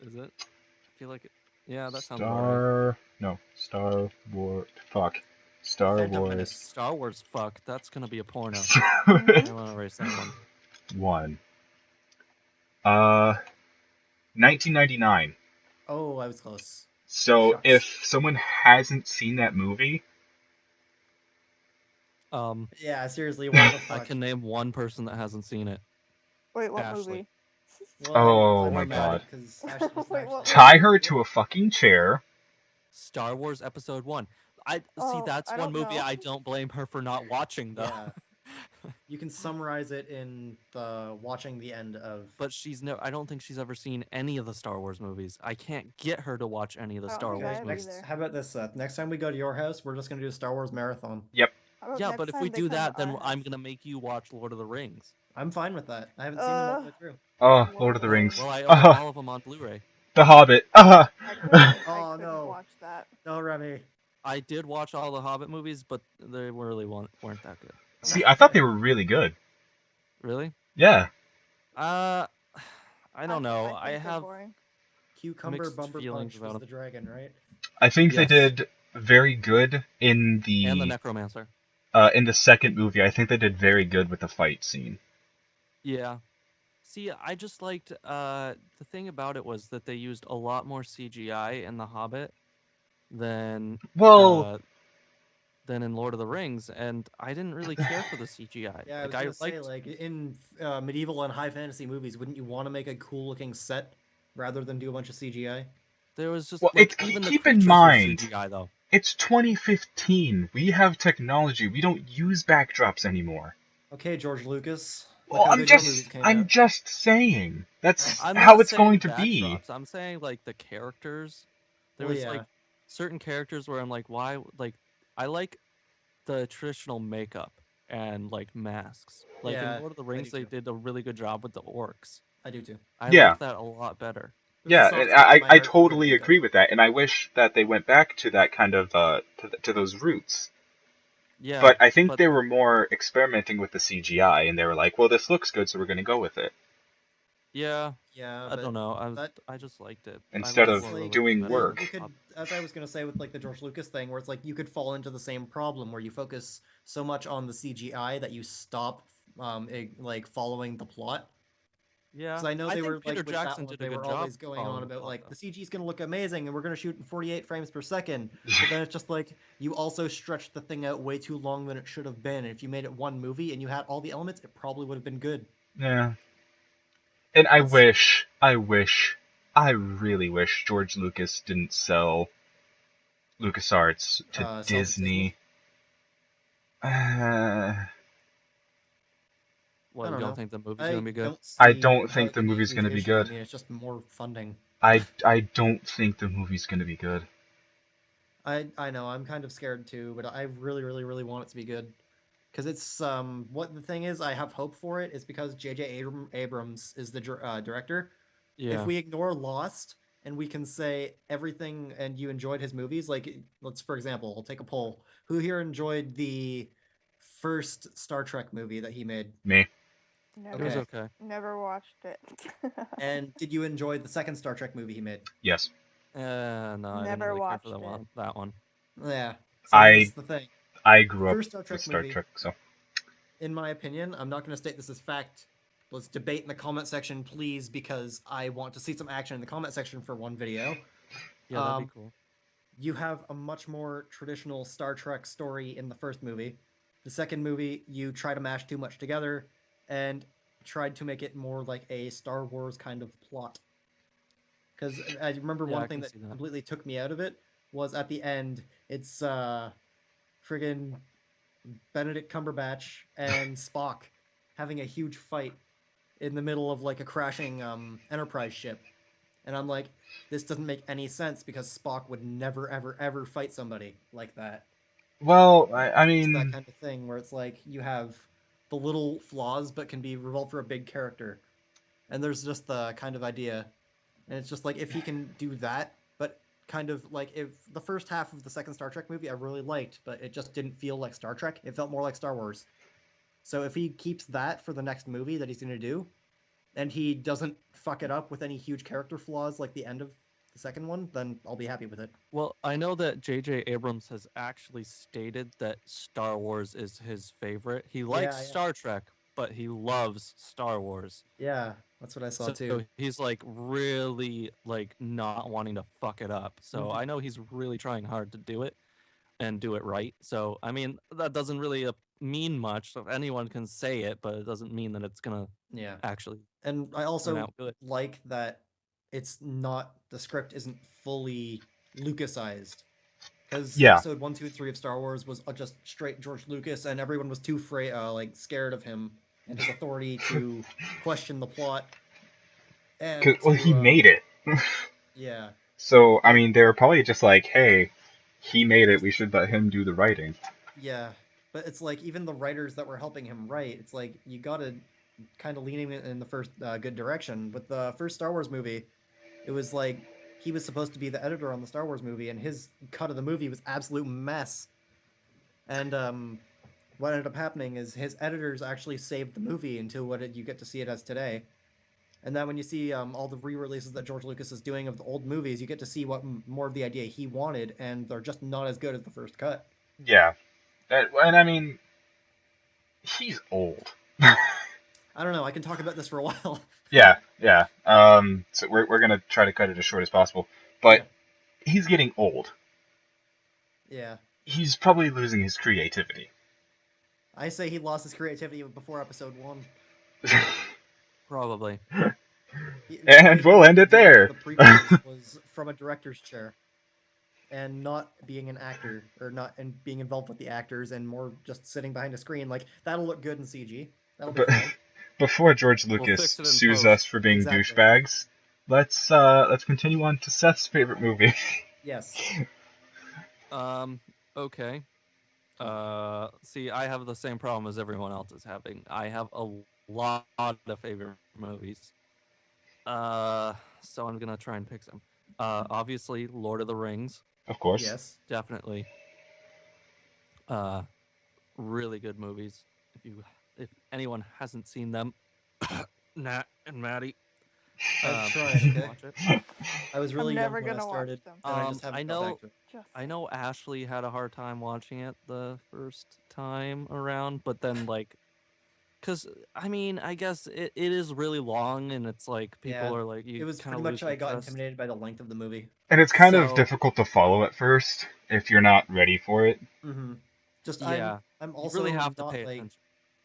Is it? I feel like it. Yeah, that sounds about right. Star Wars. Fuck. Star Phantom Wars. Menace. Star Wars. Fuck, that's gonna be a porno. Mhm. I want to erase that one. 1. 1999. Oh, I was close. So Shucks. if someone hasn't seen that movie, Yeah, seriously, what the I fuck? can name one person that hasn't seen it. Wait, what Ashley. movie? Well, Oh I'm my not mad God. because Ashley doesn't Wait, actually what tie movie? her to a fucking chair. Star Wars Episode 1. I see. Oh, That's I one don't movie know. I don't blame her for not watching, though. Yeah. You can summarize it in the watching the end of. But I don't think she's ever seen any of the Star Wars movies. I can't get her to watch any of the I don't Star think I Wars have movies. either. How about this, Seth? Next time we go to your house, we're just gonna do a Star Wars marathon. Yep. How about Yeah, next but if time we they do come to that, then our I'm house? gonna make you watch Lord of the Rings. I'm fine with that. I haven't seen them all the way through. Oh, Lord of the Whoa. Rings. Well, I own Uh, all of them on Blu-ray. The Hobbit. I couldn't Oh, no. watch that. No, Remy. I did watch all the Hobbit movies, but they really weren't that good. See, I thought they were really good. Really? Yeah. I don't know. I I think they're have boring. Cucumber mixed Bumper feelings Punch about was 'em. the dragon, right? I think they Yes. did very good in and the the Necromancer. second movie. I think they did very good with the fight scene. Yeah. See, I just liked the thing about it was that they used a lot more CGI in The Hobbit than Well, than in Lord of the Rings, and I didn't really care for the CGI. Yeah, I was Like gonna say, like in medieval and high fantasy movies, wouldn't you want to make a cool-looking set rather than do a bunch of CGI? there was just well, like it's even the keep in creatures mind, were CGI though. it's 2015. We have technology. We don't use backdrops anymore. Okay, George Lucas. Look Well, how good your movies came I'm out. just saying. That's I'm how not it's going saying to be. backdrops. I'm saying like the characters. There Well, was yeah. like certain characters where I'm like, why? Like, I like the traditional makeup and like masks. Like Yeah, in Lord of the I Rings, do they too. did a really good job with the orcs. I do too. I Yeah. like that a lot better. There's a Yeah, soft and spot in my I heart for good totally makeup. agree with that, and I wish that they went back to that kind of to those roots. Yeah, But I think but they were more experimenting with the CGI, and they were like, "Well, this looks good, so we're going to go with it," yeah, Yeah, I but don't know. that I just liked it. instead I of liked that's Lord of like the Rings doing better than work. you could, Hobbit. as I was gonna say with like the George Lucas thing, where it's like you could fall into the same problem where you focus so much on the CGI that you stop like following the plot. Yeah, Because I know I they think were Peter like with that Jackson one, did a they good were job always going following on the about plot like though. the CG is gonna look amazing and we're gonna shoot in 48 frames per second. But then it's just like you also stretched the thing out way too long than it should have been. And if you made it one movie and you had all the elements, it probably would have been good. Yeah. And That's- I really wish George Lucas didn't sell LucasArts to Sell to Disney. Disney? What, I you don't don't know. think the movie's I gonna be good? don't I see don't how think it the could be a movie's huge going to be issue. I good. mean, it's just more funding. I don't think the movie's going to be good. I know I'm kind of scared too, but I really really really want it to be good because it's what the thing is I have hope for it is because J.J. Abrams is the director. If Yeah. we ignore Lost and we can say everything and you enjoyed his movies, like let's for example, I'll take a poll. Who here enjoyed the first Star Trek movie that he made? Me. It was Okay. okay. Never watched it. And did you enjoy the second Star Trek movie he made? Yes. No, I didn't Never really care for watched it. that one. Yeah. So here's the thing. I The grew up first Star with Trek Star movie, Trek, so in my opinion, I'm not going to state this as fact. Let's debate in the comment section, please, because I want to see some action in the comment section for one video. Yeah, that'd be cool. You have a much more traditional Star Trek story in the first movie. The second movie, you try to mash too much together and tried to make it more like a Star Wars kind of plot. Because I remember Yeah, one I thing can that see that. completely took me out of it was at the end. It's friggin' Benedict Cumberbatch and Spock having a huge fight in the middle of like a crashing Enterprise ship, and I'm like, this doesn't make any sense because Spock would never ever ever fight somebody like that. Well, I It's that mean, kind of thing where it's like you have the little flaws but can be revolved for a big character, and there's just the kind of idea, and it's just like if he can do that, but kind of like if the first half of the second Star Trek movie I really liked, but it just didn't feel like Star Trek. It felt more like Star Wars. So if he keeps that for the next movie that he's going to do, and he doesn't fuck it up with any huge character flaws like the end of the second one, then I'll be happy with it. Well, I know that J.J. Abrams has actually stated that Star Wars is his favorite. He likes Yeah, Star Trek, but he loves Star Wars. yeah, that's what I saw So too. he's like really like not wanting to fuck it up. So Mhm. I know he's really trying hard to do it and do it right. So I mean that doesn't really mean much. So anyone can say it, but it doesn't mean that it's gonna Yeah, actually and I turn also out good. like that it's not the script isn't fully Lucasized because yeah. episode 1, 2, 3 of Star Wars was just straight George Lucas, and everyone was too like scared of him and his authority to question the plot and Well, he to made it. yeah, So, I but mean, they were probably just like, hey, he made it. We should let him do the writing. yeah, but it's like even the writers that were helping him write, it's like you gotta kind of lean him in the first good direction. With the first Star Wars movie, it was like he was supposed to be the editor on the Star Wars movie, and his cut of the movie was absolute mess. And what ended up happening is his editors actually saved the movie until you get to see it as today. And then when you see all the re-releases that George Lucas is doing of the old movies, you get to see what more of the idea he wanted, and they're just not as good as the first cut. Yeah. And I mean, he's old. I don't know. I can talk about this for a while. Yeah, yeah. So we're gonna try to cut it as short as possible. But Yeah, he's getting old. yeah. He's probably losing his creativity. I say he lost his creativity before episode 1. Probably. The And way he we'll wanted end to it direct there. the prequels was from a director's chair and not being an actor or not and being involved with the actors and more just sitting behind a screen. Like that'll look good in CG. That'll be But fine. before George We'll fix Lucas it in sues us post. for being Exactly. douchebags, let's continue on to Seth's favorite movie. Yes. Okay. See, I have the same problem as everyone else is having. I have a lot of favorite movies. So I'm gonna try and pick some. Obviously, Lord of the Rings, Of course. Yes. definitely. Uh, really good movies. If anyone hasn't seen them, Nat and Maddie, I've you tried, should okay? watch it. I was really I'm young never when I gonna watch started, them. and I just I haven't got back know, to it. Just I know Ashley had a hard time watching it the first time around, but then like, cause I mean, I guess it is really long, and it's like Yeah. people are like It you was kind pretty of much lose I got interest. intimidated by the length of the movie. And it's kind of So difficult to follow at first if you're not ready for it. Mm-hmm. Just yeah, I'm you really also have to not pay like attention.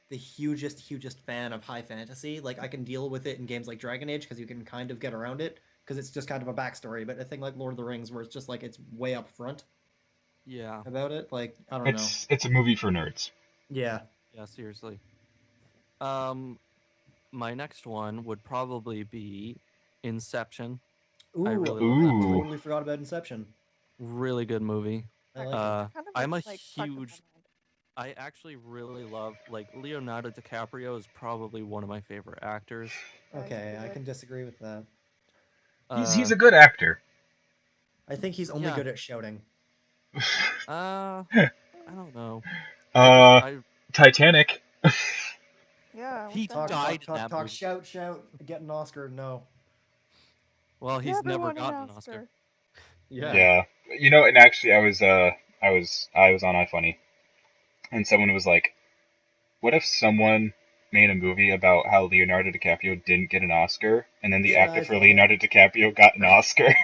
the hugest fan of high fantasy. Like I can deal with it in games like Dragon Age because you can kind of get around it because it's just kind of a backstory. But a thing like Lord of the Rings where it's just like it's way up front Yeah, about it, like I don't know. It's a movie for nerds. Yeah. yeah, seriously. Um, my next one would probably be Inception. I Ooh, really love that movie. Ooh. totally forgot about Inception. Really good movie. I that, like it. that kind of I'm a like stuck in my huge. mind. I actually really love like Leonardo DiCaprio is probably one of my favorite actors. Yeah, he's Okay, pretty I good. can disagree with that. He's Uh, a good actor. I think he's only yeah. good at shouting. I don't know. uh, I Titanic. Yeah, what he the Talk, heck? died talk, in talk, that talk, movie. shout, shout, get an Oscar. No. Well, Give he's never everyone an gotten an Oscar. Oscar. Yeah. Yeah. You know, and actually I was on iFunny and someone was like, what if someone made a movie about how Leonardo DiCaprio didn't get an Oscar and then the Yeah, actor I for saw that. Leonardo DiCaprio got an Oscar?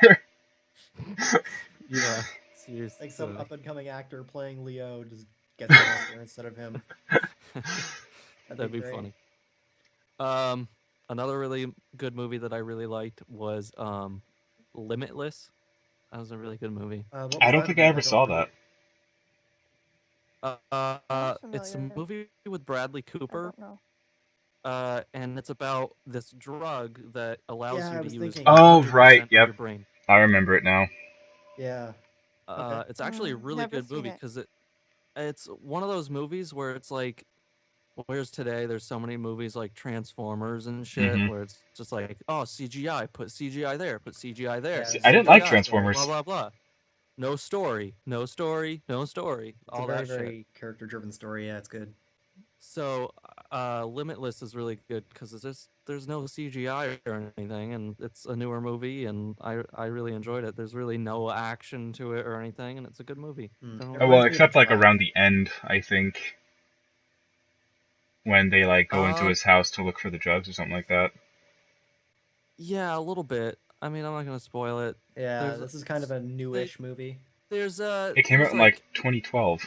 Yeah, seriously. Like some up and coming actor playing Leo just gets an Oscar instead of him. That'd That'd be be great. funny. Another really good movie that I really liked was Limitless. That was a really good movie. What I was don't that think I about? ever saw really... Sounds It's a familiar. movie with Bradley I Cooper, don't know. and it's about this drug that allows Yeah, you I to was use thinking. Oh, right. 100% of Yep. your brain. I remember it now. Yeah. Okay. It's actually a really Never good seen movie it. because it's one of those movies where it's like, whereas today there's so many movies like Transformers and shit Hmm. where it's just like, oh, CGI, put CGI there, put CGI there, Yeah, I didn't like CGI CGI, stuff. blah Transformers. blah blah. No story, no story, no story, It's a all very, that shit. very character-driven story. Yeah, it's good. So, Limitless is really good because there's no CGI or anything, and it's a newer movie, and I really enjoyed it. There's really no action to it or anything, and it's a good movie. It Definitely Oh, well, reminds me of except like Drive. around the end, I think, when they like go into Uh, his house to look for the drugs or something like that. yeah, a little bit. I mean, I'm not gonna spoil it. Yeah, There's this is kind of a newish movie. It came out there's in like like 2012.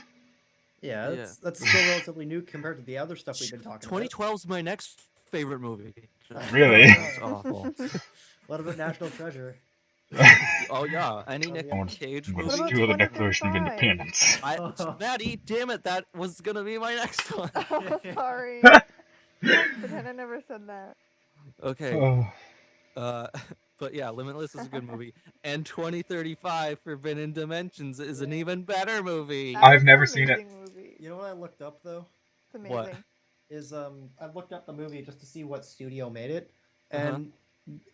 Yeah, yeah, that's still relatively new compared to the other stuff we've been talking about. 2012 is my next favorite movie. Really? It's awful. What about National Treasure? Oh yeah, any Oh, Nick yeah. I want Cage to What movie. about do the Declaration of 2035? Independence. Maddie, damn it, that was gonna be my next one. Oh, sorry. Pretend I never said that. Okay, Oh. but yeah, Limitless is a good movie, and 2035 Forbidden Dimensions is an even better movie. That I've is an never seen it. amazing movie. You know what I looked up though? It's What? amazing. Is I looked up the movie just to see what studio made it, Uh-huh. and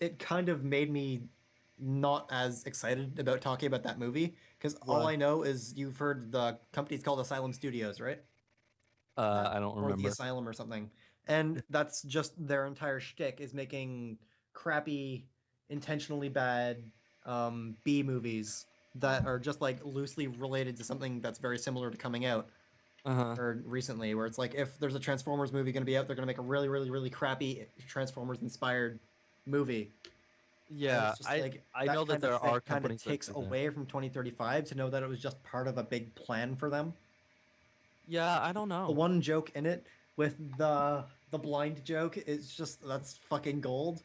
it kind of made me not as excited about talking about that movie because all Why? I know is you've heard the company's called Asylum Studios, right? I don't Or the remember. Asylum or something, and that's just their entire shtick is making crappy, intentionally bad B movies that are just like loosely related to something that's very similar to coming out Uh-huh. or recently, where it's like if there's a Transformers movie going to be out, they're going to make a really, really, really crappy Transformers inspired movie. And Yeah, it's just like I that know that kind of there thing are kind of companies that takes do that. away from 2035 to know that it was just part of a big plan for them. Yeah, I don't The know. one joke in it with the blind joke is just that's fucking gold.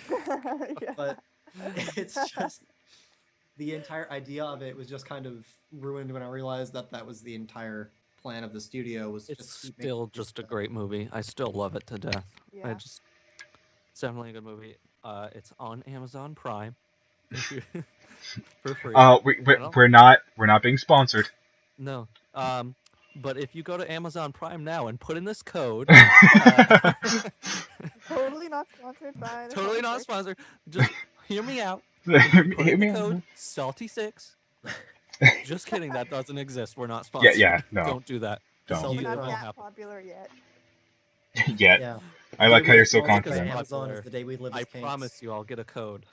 Yeah. But it's just the entire idea of it was just kind of ruined when I realized that that was the entire plan of the studio was It's just keep making still these just a stuff. great movie. I still love it to death. Yeah. It's definitely a good movie. It's on Amazon Prime if you for free. We're not being sponsored. No. But if you go to Amazon Prime now and put in this code, Totally not sponsored by the totally not conversation. sponsored. Just hear me out. If you put Hit in the me code up. Salty6, just kidding, that doesn't exist. We're not Yeah, sponsored. no, Don't do that. don't. Salty We're It not won't Fries. that happen. popular yet. Yet. Yeah. I The like day how we you're get so sponsored by confident. Amazon Popular. is the day we live as I kings. promise you, I'll get a code.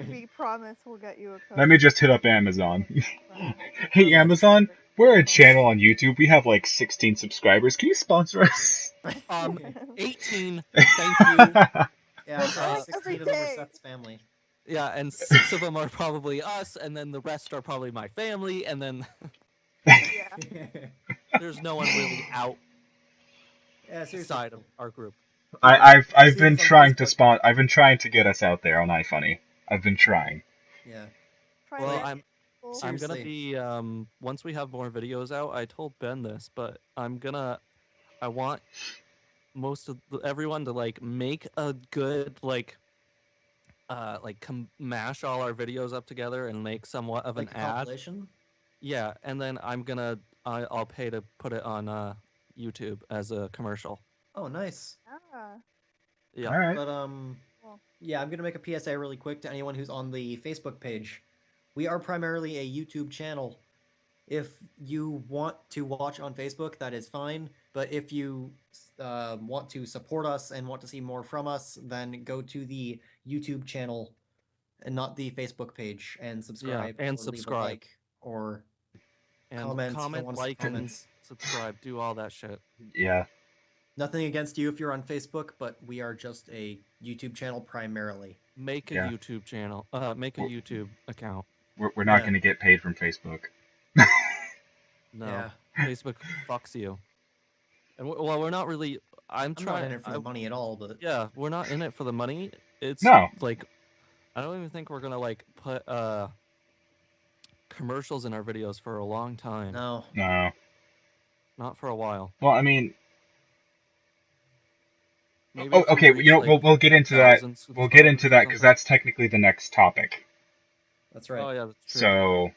We promise we'll get you a code. Let me just hit up Amazon. Prime. Hey, Yeah, just- Amazon, we're a channel on YouTube. We have like 16 subscribers. Can you sponsor us? 18. Thank you. Yeah, so growing 16 every of them are day. Seth's family. Yeah, and 6 of them are probably us, and then the rest are probably my family, and then Yeah. there's no one really Yeah, seriously. outside of our group. I've see been this on trying to Facebook. I've been trying to get us out there on iFunny. I've been trying. Yeah. Try Well, to I'm get gonna Seriously. be once we have more videos out. I told Ben this, but I want everyone to like make a good mash all our videos up together and make somewhat of Like an a ad. compilation? Yeah, and then I'll pay to put it on YouTube as a commercial. Oh, nice. Ah, Yeah. All right. But Cool. yeah, I'm gonna make a PSA really quick to anyone who's on the Facebook page. We are primarily a YouTube channel. If you want to watch on Facebook, that is fine. But if you want to support us and want to see more from us, then go to the YouTube channel and not the Facebook page and subscribe and or leave a subscribe. like or And comment. I want to see like, and comments. subscribe. Do all that shit. Yeah. Nothing against you if you're on Facebook, but we are just a YouTube channel primarily. Make a Yeah. YouTube channel. Make a YouTube account. We're not Yeah. going to get paid from Facebook. No, Yeah. Facebook fucks you. And well, we're not really. I'm I'm trying. not in it for the money at all, but Yeah, we're not in it for the money. It's No. like I don't even think we're gonna like put commercials in our videos for a long time. No. No. Not for a while. Well, I mean, Maybe if we okay. reach, like, We'll get into that. 1,000 We'll get into subscribers or that because something. that's technically the next topic. That's right. Oh yeah, that's true. So,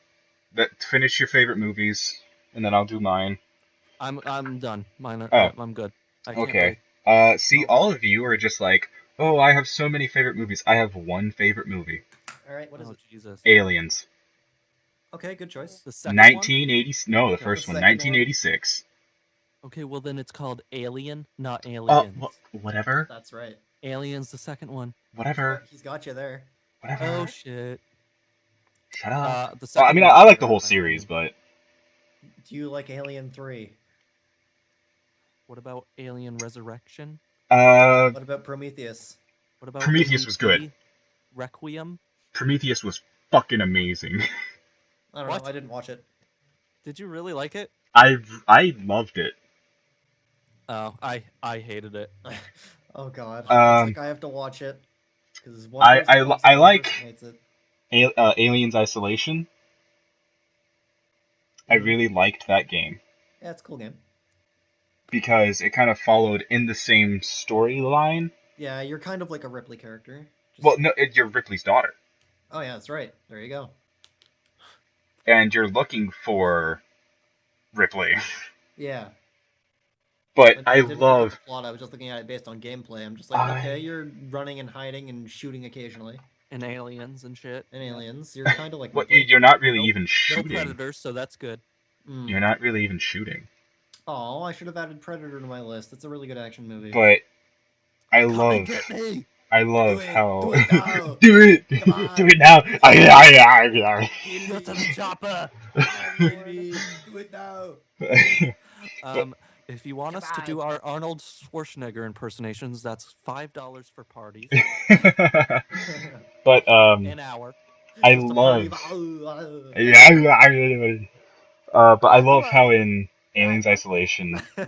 finish your favorite movies, and then I'll do mine. I'm done. Mine are, Oh. I'm good. I can't Okay. wait. See, Oh. all of you are just like, oh, I have so many favorite movies. I have one favorite movie. All right. What is Oh it? Jesus. Aliens. Okay, good choice. The second one? 1980. No, the Okay. first The one. second one. 1986. Okay, well then it's called Alien, not Oh, Aliens. whatever. That's right. Aliens, the second one. Whatever. He's got you there. Whatever. Oh shit. Shut up. The Well, second I mean, one's I like better, the whole in my series, opinion. but Do you like Alien 3? What about Alien Resurrection? What about Prometheus? What about Prometheus was good. AVP? Requiem? Prometheus was fucking amazing. I don't What? know. I didn't watch it. Did you really like it? I loved it. Oh, I hated it. Oh god. Um, It's like I have to watch it because I- one person I loves li- I it, one like- person hates it. Aliens Isolation. I Mhm. really liked that game Yeah, it's a cool game. because it kind of followed in the same storyline. Yeah, you're kind of like a Ripley character. Well, no, you're Ripley's daughter, Oh yeah, that's right. There you go. and you're looking for Ripley. Yeah. But I I didn't look at love. the plot. I was just looking at it based on gameplay. I'm just like, I- okay, you're running and hiding and shooting occasionally. And aliens and shit. And Yeah. aliens. You're kind of like What, Ripley. you're not really Nope. even No shooting. predators, so that's good. You're not really even shooting. Oh, I should have added Predator to my list. It's a really good action movie. But I Come love. and get me! I love Do it, how. do it now. Do it! Come on. Do it now! Get to the chopper! Baby, do it now. If you want us to do our Arnold Schwarzenegger impersonations, that's $5 for parties. But An hour. I Just a party love. of- But I love Hold how on. in Aliens Address? Isolation. Your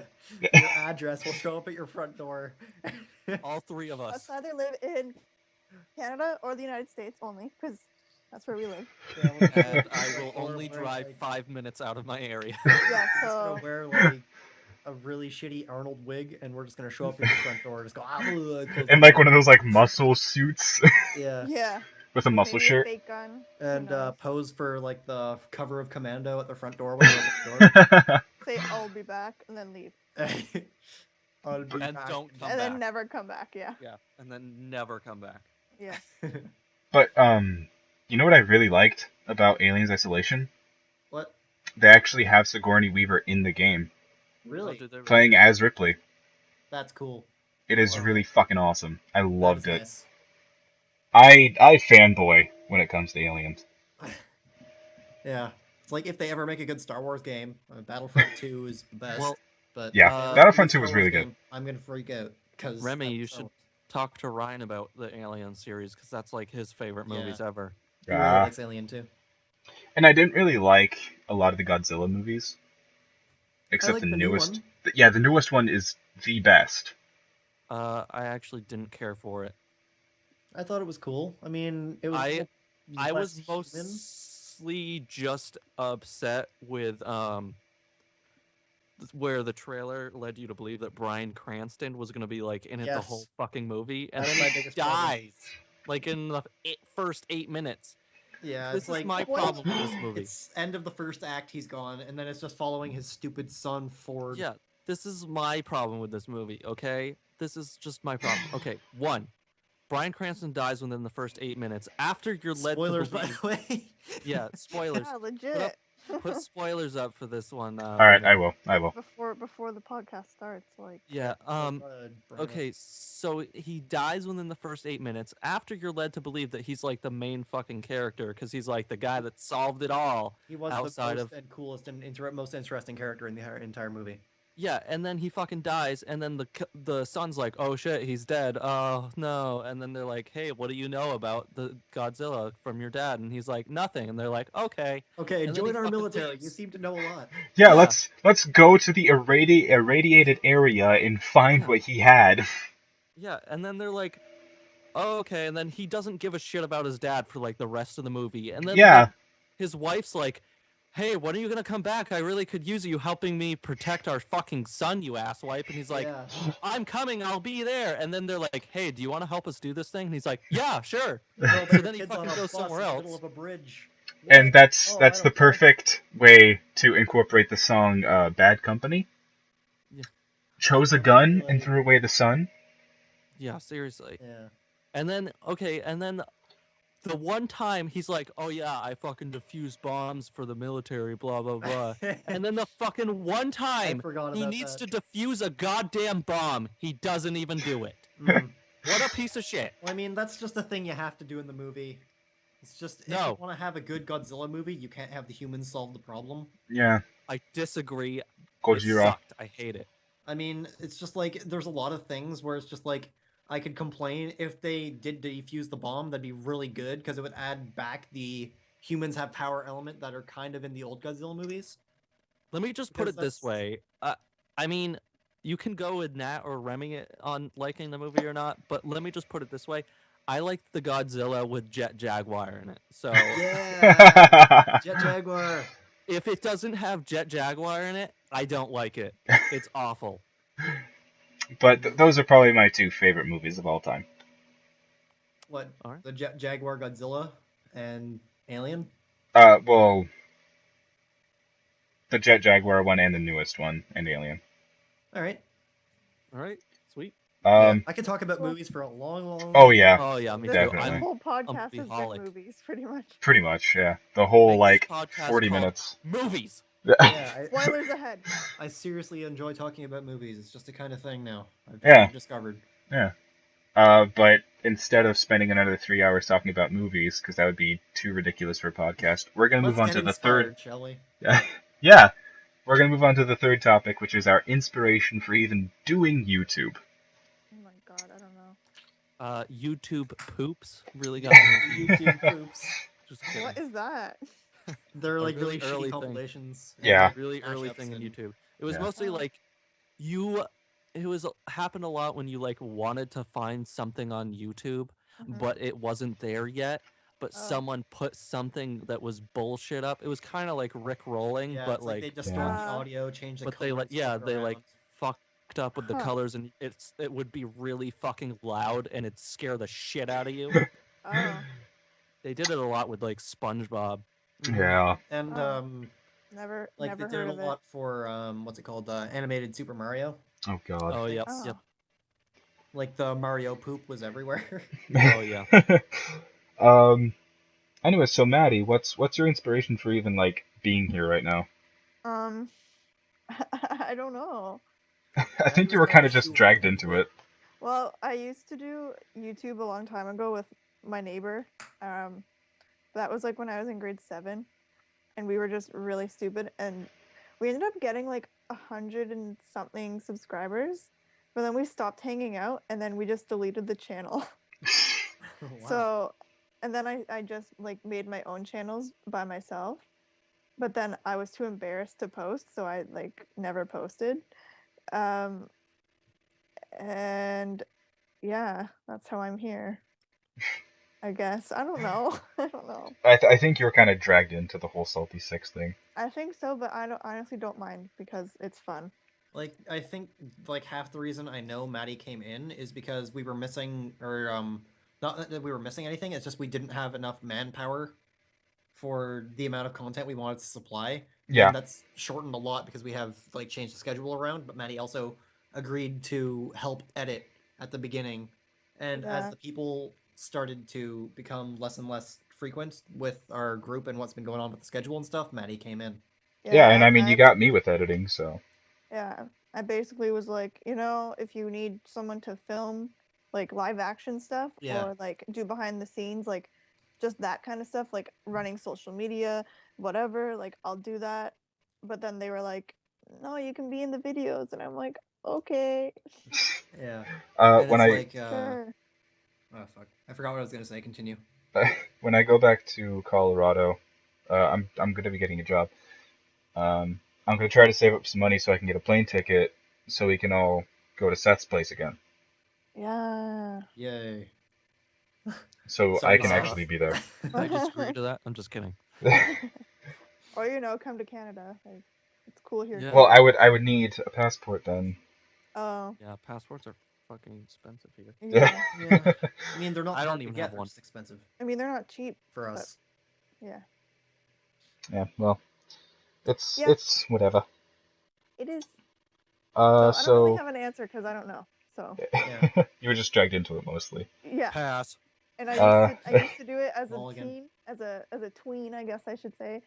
address will show up at your front door. All three of us. Let's either live in Canada or the United States only, because that's where we live. And I will Or only wear, drive like- 5 minutes out of my area. Yeah, He's so gonna wear like a really shitty Arnold wig, and we're just gonna show up at your front door and just go. And like one of those like muscle suits Yeah, yeah, with a with muscle maybe a shirt. fake gun. who and knows? pose for like the cover of Commando at the front door when you open the Say I'll be back and then leave, door. I'll be And back. don't come and back. then never come back. Yeah, Yeah, and then never come back. yeah. But you know what I really liked about Aliens Isolation? What? They actually have Sigourney Weaver in the game, Really? Oh, did they really? playing as Ripley. That's cool. It is Wow. really fucking awesome. I That loved is it. nice. I fanboy when it comes to Aliens. Yeah, it's like if they ever make a good Star Wars game, Battlefront 2 is the best. Well, but Yeah, if they ever Battlefront make a 2 was Star Wars really good. game, I'm gonna freak out because Remy, you should talk to Ryan about the Alien series because that's like his favorite Yeah. movies ever. He really Ah. likes Alien too. And I didn't really like a lot of the Godzilla movies, except like the the new newest. one. Yeah, the newest one is the best. I actually didn't care for it. I thought it was cool. I mean, it was. I was less human. mostly just upset with where the trailer led you to believe that Bryan Cranston was gonna be like in it the whole Yes. fucking movie, and That's then my he biggest problem. dies like in the first 8 minutes. Yeah, This it's is like my What? problem with this movie. It's end of the first act, he's gone, and then it's just following his stupid son Ford. Yeah, this is my problem with this movie, okay? This is just my problem. Okay, one, Bryan Cranston dies within the first 8 minutes. After you're led Spoilers, to by believe... the way. Yeah, spoilers. Yeah, legit. Put spoilers up for this one. All right, Remy. I will. before the podcast starts, like Yeah, Bring it okay, up. so he dies within the first 8 minutes after you're led to believe that he's like the main fucking character because he's like the guy that solved it all. He was outside the of- most and coolest and most interesting character in the entire movie. Yeah, and then he fucking dies, and then the son's like, "Oh shit, he's dead. Oh no!" And then they're like, "Hey, what do you know about the Godzilla from your dad?" And he's like, "Nothing." And they're like, "Okay." Okay, And then join he our fucking military. leaves. You seem to know a lot. Yeah, Yeah. let's go to the irradiated area and find Yeah. what he had. Yeah, and then they're like, oh, okay, and then he doesn't give a shit about his dad for like the rest of the movie, and then Yeah. like, his wife's like, "Hey, when are you gonna come back? I really could use you helping me protect our fucking son, you asswipe." And he's like, Yeah. "I'm coming, I'll be there." And then they're like, "Hey, do you want to help us do this thing?" And he's like, "Yeah, sure." No, but So your then he kid's on fucking a goes bus somewhere in the middle else. of a bridge. And What? that's Oh, I the don't care. perfect way to incorporate the song "Bad Company." Yeah. Chose a Not gun and really. threw away the sun. Yeah, seriously. Yeah. And then the one time he's like, "Oh yeah, I fucking defuse bombs for the military, blah blah blah." And then the fucking one time forgot he about needs that. to defuse a goddamn bomb, he doesn't even do it. Mm. What a piece of shit. Well, I mean, that's just a thing you have to do in the movie. It's just if you No. want to have a good Godzilla movie, you can't have the humans solve the problem. Yeah, I disagree. It Gojira. sucked. I hate it. I mean, it's just like there's a lot of things where it's just like I could complain if they did defuse the bomb, that'd be really good because it would add back the humans have power element that are kind of in the old Godzilla movies. Let me just put Because it this way. I mean, you can go with Nat or Remy on liking the movie or not, but let me just put it this way. I liked the Godzilla with Jet Jaguar in it. So Yeah, Jet Jaguar. if it doesn't have Jet Jaguar in it, I don't like it. It's awful. But those are probably my two favorite movies of all time. What? All right. The Jaguar Godzilla and Alien? Well, the Jet Jaguar one and the newest one, and Alien. All right. All right. Sweet. Yeah, I could talk about Well- movies for a long Oh, yeah. Oh yeah, me This too. Definitely. I'm whole podcast has movieaholic. been movies, pretty much. Pretty much, yeah. The whole, Make this like, podcast 40 called minutes. Movies. Yeah, Spoilers ahead. I seriously enjoy talking about movies. It's just a kind of thing now. Yeah. I've discovered. Yeah. But instead of spending another 3 hours talking about movies, because that would be too ridiculous for a podcast, we're going to move Let's on get to the third. inspired, shall we? Yeah. We're going to move on to the third topic, which is our inspiration for even doing YouTube. Oh my god, I don't know. YouTube poops really got me. into YouTube poops. Just kidding. What is that? They're A like really really early shitty thing. compilations. and, Yeah. like, Really early mashups thing in and- YouTube. It was Yeah. mostly Oh. like it was happened a lot when you like wanted to find something on YouTube, Mhm. but it wasn't there yet. But Oh. someone put something that was bullshit up. It was kind of like Rick rolling, Yeah, but it's like they like, distort the Yeah. audio, change the but color. they like, and swap it they like around. fucked up with the Huh. colors, and it would be really fucking loud, and it'd scare the shit out of you. Oh, They did it a lot with like SpongeBob. Mhm. Yeah. And Oh. never like never they did heard a of lot it. for what's it called? Animated Super Mario. Oh, God. Oh yeah, Oh. yep. Like the Mario poop was everywhere. Oh yeah. Anyway, so Maddie, what's your inspiration for even, like, being here right now? I don't know. I think you were kind of just dragged into it. Well, I used to do YouTube a long time ago with my neighbor. That was like when I was in grade 7, and we were just really stupid, and we ended up getting like 100 and something subscribers, but then we stopped hanging out, and then we just deleted the channel. Wow. So, and then I just like made my own channels by myself, but then I was too embarrassed to post, so I like never posted. And yeah, that's how I'm here. I guess. I don't know. I don't know. I think you were kind of dragged into the whole Salty Six thing. I think so, but I honestly don't mind because it's fun. Like I think like half the reason I know Maddy came in is because we were missing or not that we were missing anything, it's just we didn't have enough manpower for the amount of content we wanted to supply. Yeah. And that's shortened a lot because we have like changed the schedule around, but Maddy also agreed to help edit at the beginning. And as Yeah. the people started to become less and less frequent with our group and what's been going on with the schedule and stuff, Maddy came in. Yeah, and I mean, you got me with editing, so. Yeah, I basically was like, if you need someone to film like live action stuff Yeah. or like do behind the scenes, like just that kind of stuff, like running social media, whatever, like I'll do that. But then they were like, no, you can be in the videos. And I'm like, okay, Yeah. When it's I like sure. oh fuck. I forgot what I was gonna say. Continue. when I go back to Colorado, I'm gonna be getting a job. I'm gonna try to save up some money so I can get a plane ticket so we can all go to Seth's place again. Yeah. Yay. so I Sorry, can Seth. actually be there. I just agree to that. I'm just kidding. Or come to Canada. Like, it's cool here. Yeah. Too. Well, I would need a passport then. Oh. Yeah, passports are fucking expensive here. Yeah. Yeah. I mean, they're not I don't hard to even get. have They're one. just expensive I mean, they're not cheap for but- us. Yeah. Yeah, well, it's Yeah. it's whatever. It is. So I don't So really have an answer because I don't know. So Yeah. you were just dragged into it mostly. yeah. Pass. And I Uh, used to do it as a Mulligan. teen, as a tween, I guess I should say.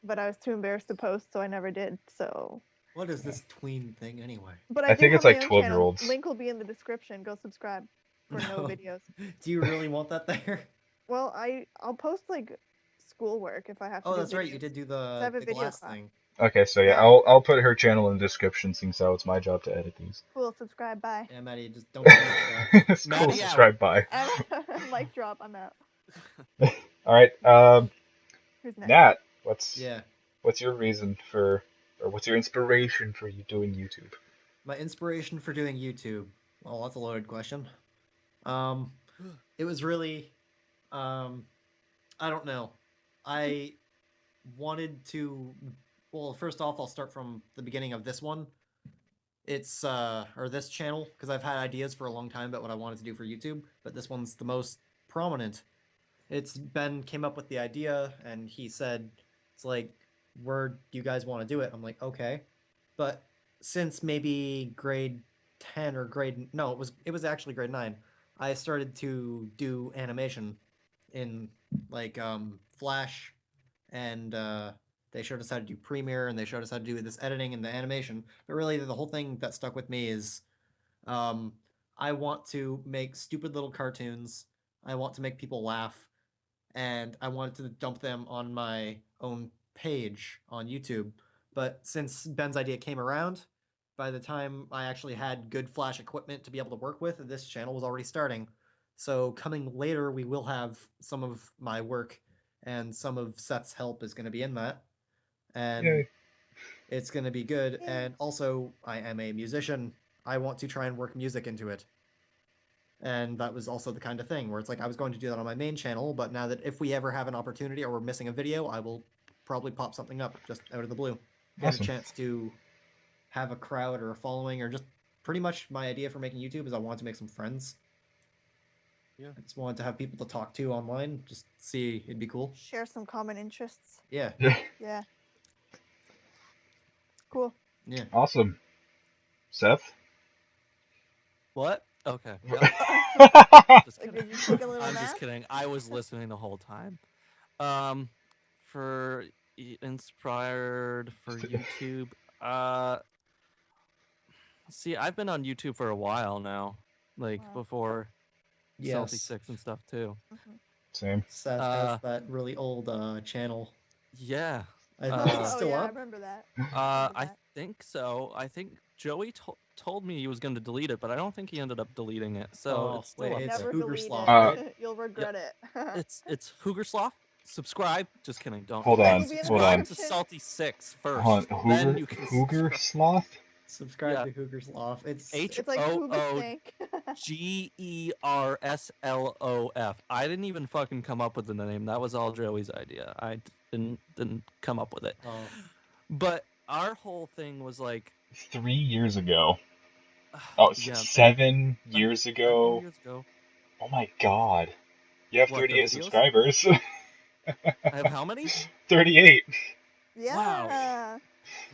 But I was too embarrassed to post, so I never did. So. What is this tween thing anyway? But I I do think have it's my like own 12 year channel. olds. Link will be in the description. Go subscribe for no videos. Do you really want that there? Well, I'll post like schoolwork if I have to. Oh, do that's right. You videos. did do I have a the video glass class. thing. Okay, so yeah, Yeah. I'll put her channel in the description since so it's my job to edit these. Cool. Subscribe. Bye. Yeah, Maddie, just don't do that. It's cool. Maddy out. Subscribe. Bye. Mic drop. I'm out. All right. Who's next? Nat, what's Yeah. your reason for, or what's your inspiration for you doing YouTube? My inspiration for doing YouTube. Well, that's a loaded question. It was really, I don't know. I wanted to. Well, first off, I'll start from the beginning of this one. It's or this channel, because I've had ideas for a long time about what I wanted to do for YouTube, but this one's the most prominent. It's Ben came up with the idea, and he said, "It's like, where do you guys want to do it?" I'm like, okay, but since maybe grade 10 or grade no, it was actually grade 9. I started to do animation in like Flash, and they showed us how to do Premiere, and they showed us how to do this editing and the animation. But really, the whole thing that stuck with me is I want to make stupid little cartoons. I want to make people laugh, and I wanted to dump them on my own page on YouTube. But since Ben's idea came around, by the time I actually had good Flash equipment to be able to work with, this channel was already starting. So coming later, we will have some of my work, and some of Seth's help is going to be in that. And Yay. it's going to be good. And also, I am a musician. I want to try and work music into it. And that was also the kind of thing where it's like I was going to do that on my main channel, but now that if we ever have an opportunity or we're missing a video, I will probably pop something up just out of the blue. Get Awesome. a chance to have a crowd or a following, or just pretty much my idea for making YouTube is I wanted to make some friends. Yeah. I just wanted to have people to talk to online, just see, it'd be cool. Share some common interests. Yeah. Yeah. Cool. Yeah. Awesome. Seth? What? Okay. Yep. Just Like, kidding. did you take a little I'm nap? just kidding. I was listening the whole time. For inspired for YouTube. See, I've been on YouTube for a while now, like Wow. before Salty Yes. 6 and stuff too. Same. Seth has that really old channel. Yeah. I think Uh, it's Oh still yeah, I up. remember that. I think so. I think Joey told me he was going to delete it, but I don't think he ended up deleting it. So Oh, it's still wait, up it's there. Never delete Hoogerslof, it. right? You'll regret it. It's Hoogerslof. Subscribe. Just kidding. Don't. Hold Link on. will be in the Hold on. Subscribe to description. Salty 6 first. Hold on. Then you can Hooger Sloth? Subscribe Yeah. to Hoogerslof. It's H It's like O Hooga O Stank. Gerslof. I didn't even fucking come up with the name. That was all Joey's idea. I didn't come up with it. oh, But our whole thing was like 3 years ago. Oh, yeah, 7 years several ago. years ago. Oh my god. You have What, the 38 videos? subscribers. I have how many? 38. Yeah. I'm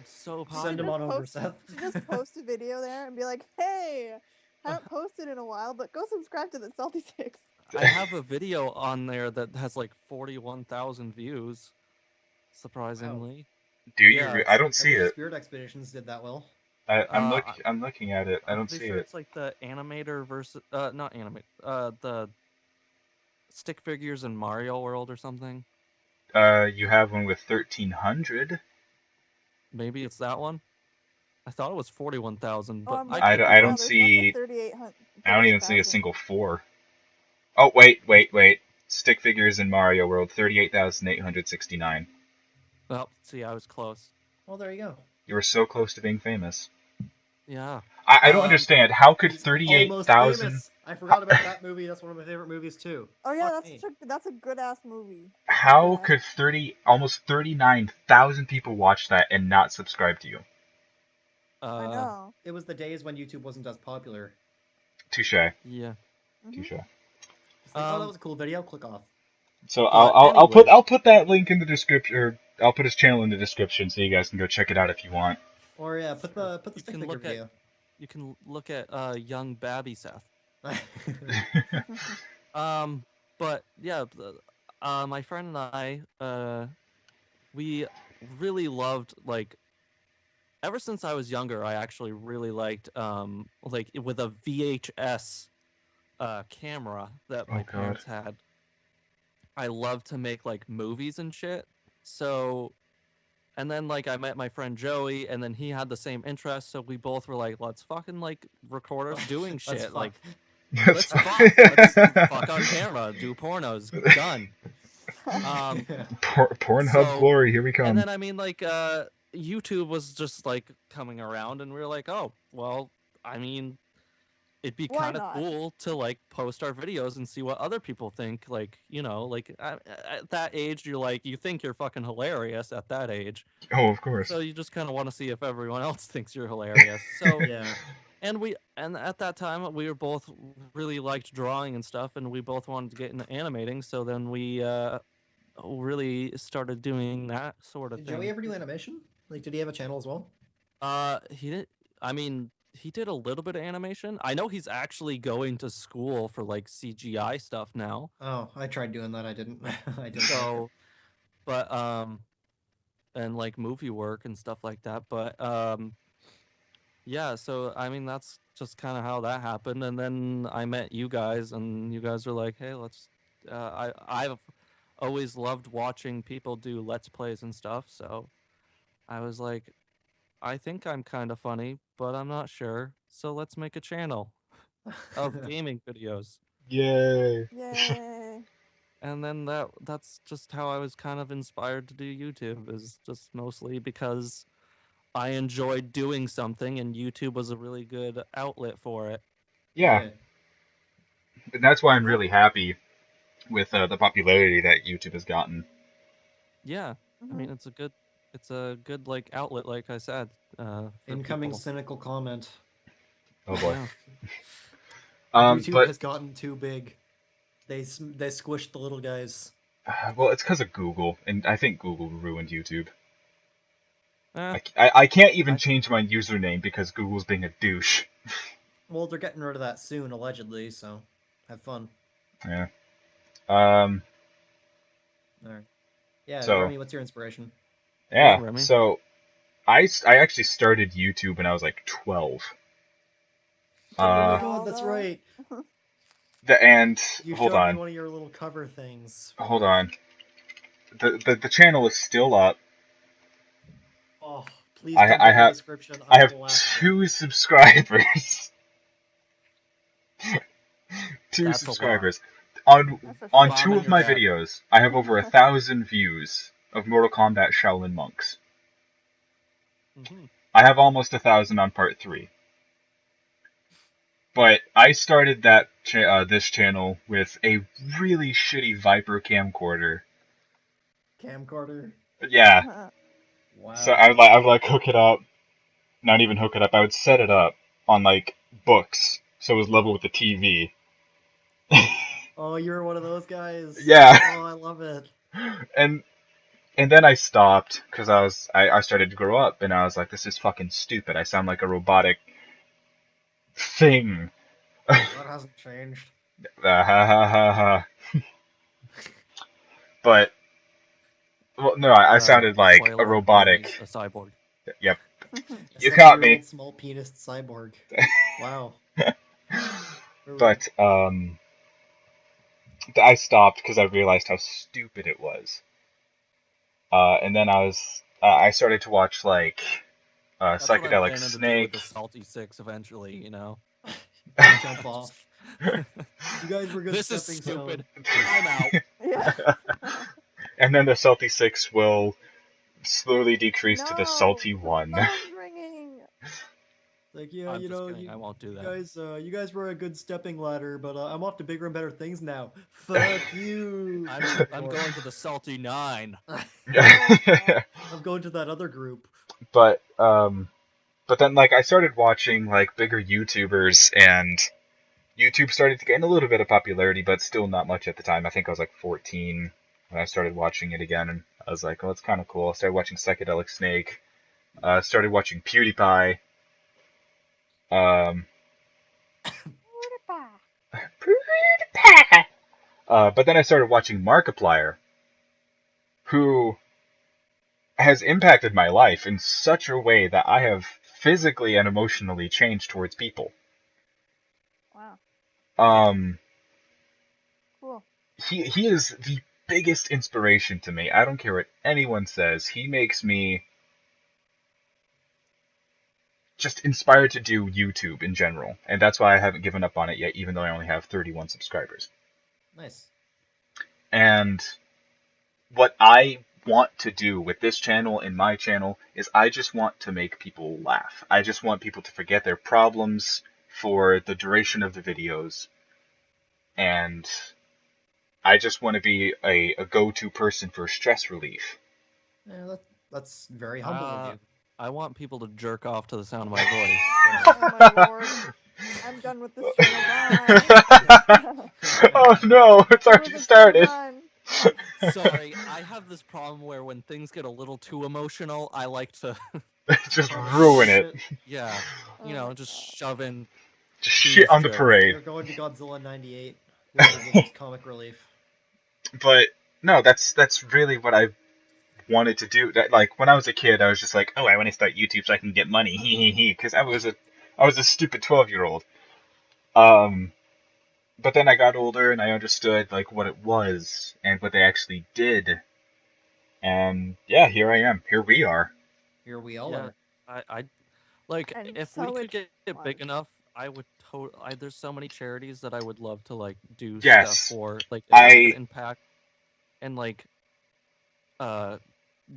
so send them popular. on over, Seth. Just post a video there and be like, hey, haven't posted in a while, but go subscribe to the Salty Six. I have a video on there that has like 41,000 views. Surprisingly. Do you? Yeah, I don't see wish it. Spirit Expeditions did that well. I'm looking at it. I I'm don't pretty see sure it. it's like the animator versus not animate the stick figures in Mario World or something. You have one with 1,300. Maybe it's that one. I thought it was 41,000, Oh, but I'm I looking could be I now. don't wrong. There's see- one with 38,000. I don't even see a single 4. Oh, wait. Stick figures in Mario World, 38,869. Well, see, I was close. Well, there you go. You were so close to being famous. Yeah. I don't understand. How could He's 38,000? Almost Famous. I forgot about that movie. That's one of my favorite movies too. Oh yeah, Fuck me. that's a good ass movie. How could almost 39,000 people watch that and not subscribe to you? I know. It was the days when YouTube wasn't as popular. Touche. Yeah. Touche. It's like, oh, that was a cool video. Click off. So But I'll put that link in the description, or I'll put his channel in the description so you guys can go check it out if you want. Or yeah, put the You stick can figure look at video. you can look at young Babby Seth. But yeah, my friend and I, we really loved, like, ever since I was younger, I actually really liked like with a VHS camera that Oh my God. parents had. I loved to make like movies and shit. So, and then like I met my friend Joey, and then he had the same interest, so we both were like, let's fucking like record us doing Let's shit. fuck. Like, let's fuck. Let's fuck on camera, do pornos. Done. Pornhub So, glory, here we and come. then I mean, like, YouTube was just like coming around, and we were like, oh, well, I mean, it'd be Why kind of not? cool to like post our videos and see what other people think. Like, you know, like at that age, you're like, you think you're fucking hilarious at that age. Oh, of course. So you just kind of want to see if everyone else thinks you're hilarious. So, Yeah. and at that time we were both really liked drawing and stuff, and we both wanted to get into animating. So then we really started doing that sort of Did thing. Joey ever do animation? Like, did he have a channel as well? He didn't. I mean, he did a little bit of animation. I know he's actually going to school for like CGI stuff now. Oh, I tried doing that. I didn't. I didn't. So, but and like movie work and stuff like that. But yeah. So I mean, that's just kind of how that happened. And then I met you guys, and you guys were like, "Hey, let's." I've always loved watching people do Let's Plays and stuff. So I was like, I think I'm kind of funny, but I'm not sure. So let's make a channel of gaming videos. Yay. Yay. And then that's just how I was kind of inspired to do YouTube, is just mostly because I enjoyed doing something and YouTube was a really good outlet for it. Yeah. And that's why I'm really happy with the popularity that YouTube has gotten. Yeah. I mean, it's a good like outlet, like I said. For Incoming people. cynical comment. Oh boy. Yeah. YouTube But has gotten too big. They squished the little guys. well, it's because of Google, and I think Google ruined YouTube. Eh, I can't even change my username because Google's being a douche. Well, they're getting rid of that soon, allegedly. So, have fun. Yeah. All right. Yeah. So- Remy, what's your inspiration? Yeah. Remy. So I actually started YouTube when I was like 12. Oh my god, that's Although- right. And You hold showed me on. one of your little cover things. Hold on. The channel is still up. Oh, please I- don't I put have- the description. I have will laugh. 2 subscribers. 2 That's a lot. subscribers. On That's a on shit 2 Mom of and my your dad. videos, I have over 1,000 views of Mortal Kombat Shaolin Monks. Mhm. I have almost 1,000 on part 3. But I started that this channel with a really shitty Viper camcorder. Camcorder. Yeah. Wow. So I would like hook it up. Not even hook it up. I would set it up on like books, so it was level with the TV. Oh, you're one of those guys. Yeah. Oh, I love it. and then I stopped because I started to grow up, and I was like, this is fucking stupid. I sound like a robotic thing. That hasn't changed. Ha ha ha ha. But well, no, I sounded like a Spoiler, robotic. Remy's a cyborg. Yep. A You caught 7-year-old me. small penis cyborg. Wow. But I stopped because I realized how stupid it was. And then I started to watch like That's what I'm Psychedelic planning to do with Snake. the Salty Six eventually, you know. Jump off. You guys were good This is stepping stupid. stone. I'm out. Yeah. And then the Salty Six will slowly decrease to the No, Salty the One. phone's ringing. Like, yeah, I'm you just know, kidding. I won't do that. you guys were a good stepping ladder, but I'm off to bigger and better things now. Fuck you. I'm going to the Salty Nine. I'm going to that other group. But then like I started watching like bigger YouTubers, and YouTube started to gain a little bit of popularity, but still not much at the time. I think I was like 14 when I started watching it again, and I was like, oh, it's kind of cool. I started watching Psychedelic Snake. Started watching PewDiePie. Um, PewDiePie. But then I started watching Markiplier, who has impacted my life in such a way that I have physically and emotionally changed towards people. Wow. Um, Cool. he is the biggest inspiration to me. I don't care what anyone says. He makes me just inspired to do YouTube in general, and that's why I haven't given up on it yet, even though I only have 31 subscribers. Nice. And what I want to do with this channel and my channel is I just want to make people laugh. I just want people to forget their problems for the duration of the videos, and I just want to be a go-to person for stress relief. Yeah, that's very humble of you. I want people to jerk off to the sound of my voice. Oh my lord. I'm done with this channel. Bye. Oh no, it's It already was a cool started. time. Sorry, I have this problem where when things get a little too emotional, I like to, Just ruin it. yeah, Oh my just God. shove in Just shit on the jokes. parade. You're going to Godzilla 98 levels of just comic relief. But no, that's really what I wanted to do. That, like when I was a kid, I was just like, oh, I want to start YouTube so I can get money, because I was a stupid 12-year-old. But then I got older and I understood like what it was and what they actually did, and yeah, here I am. Here we are. Here we all Yeah, are. I like And if so we could it's get it fun. big enough, I would there's so many charities that I would love to like do stuff Yes, for, like if I could I impact and like uh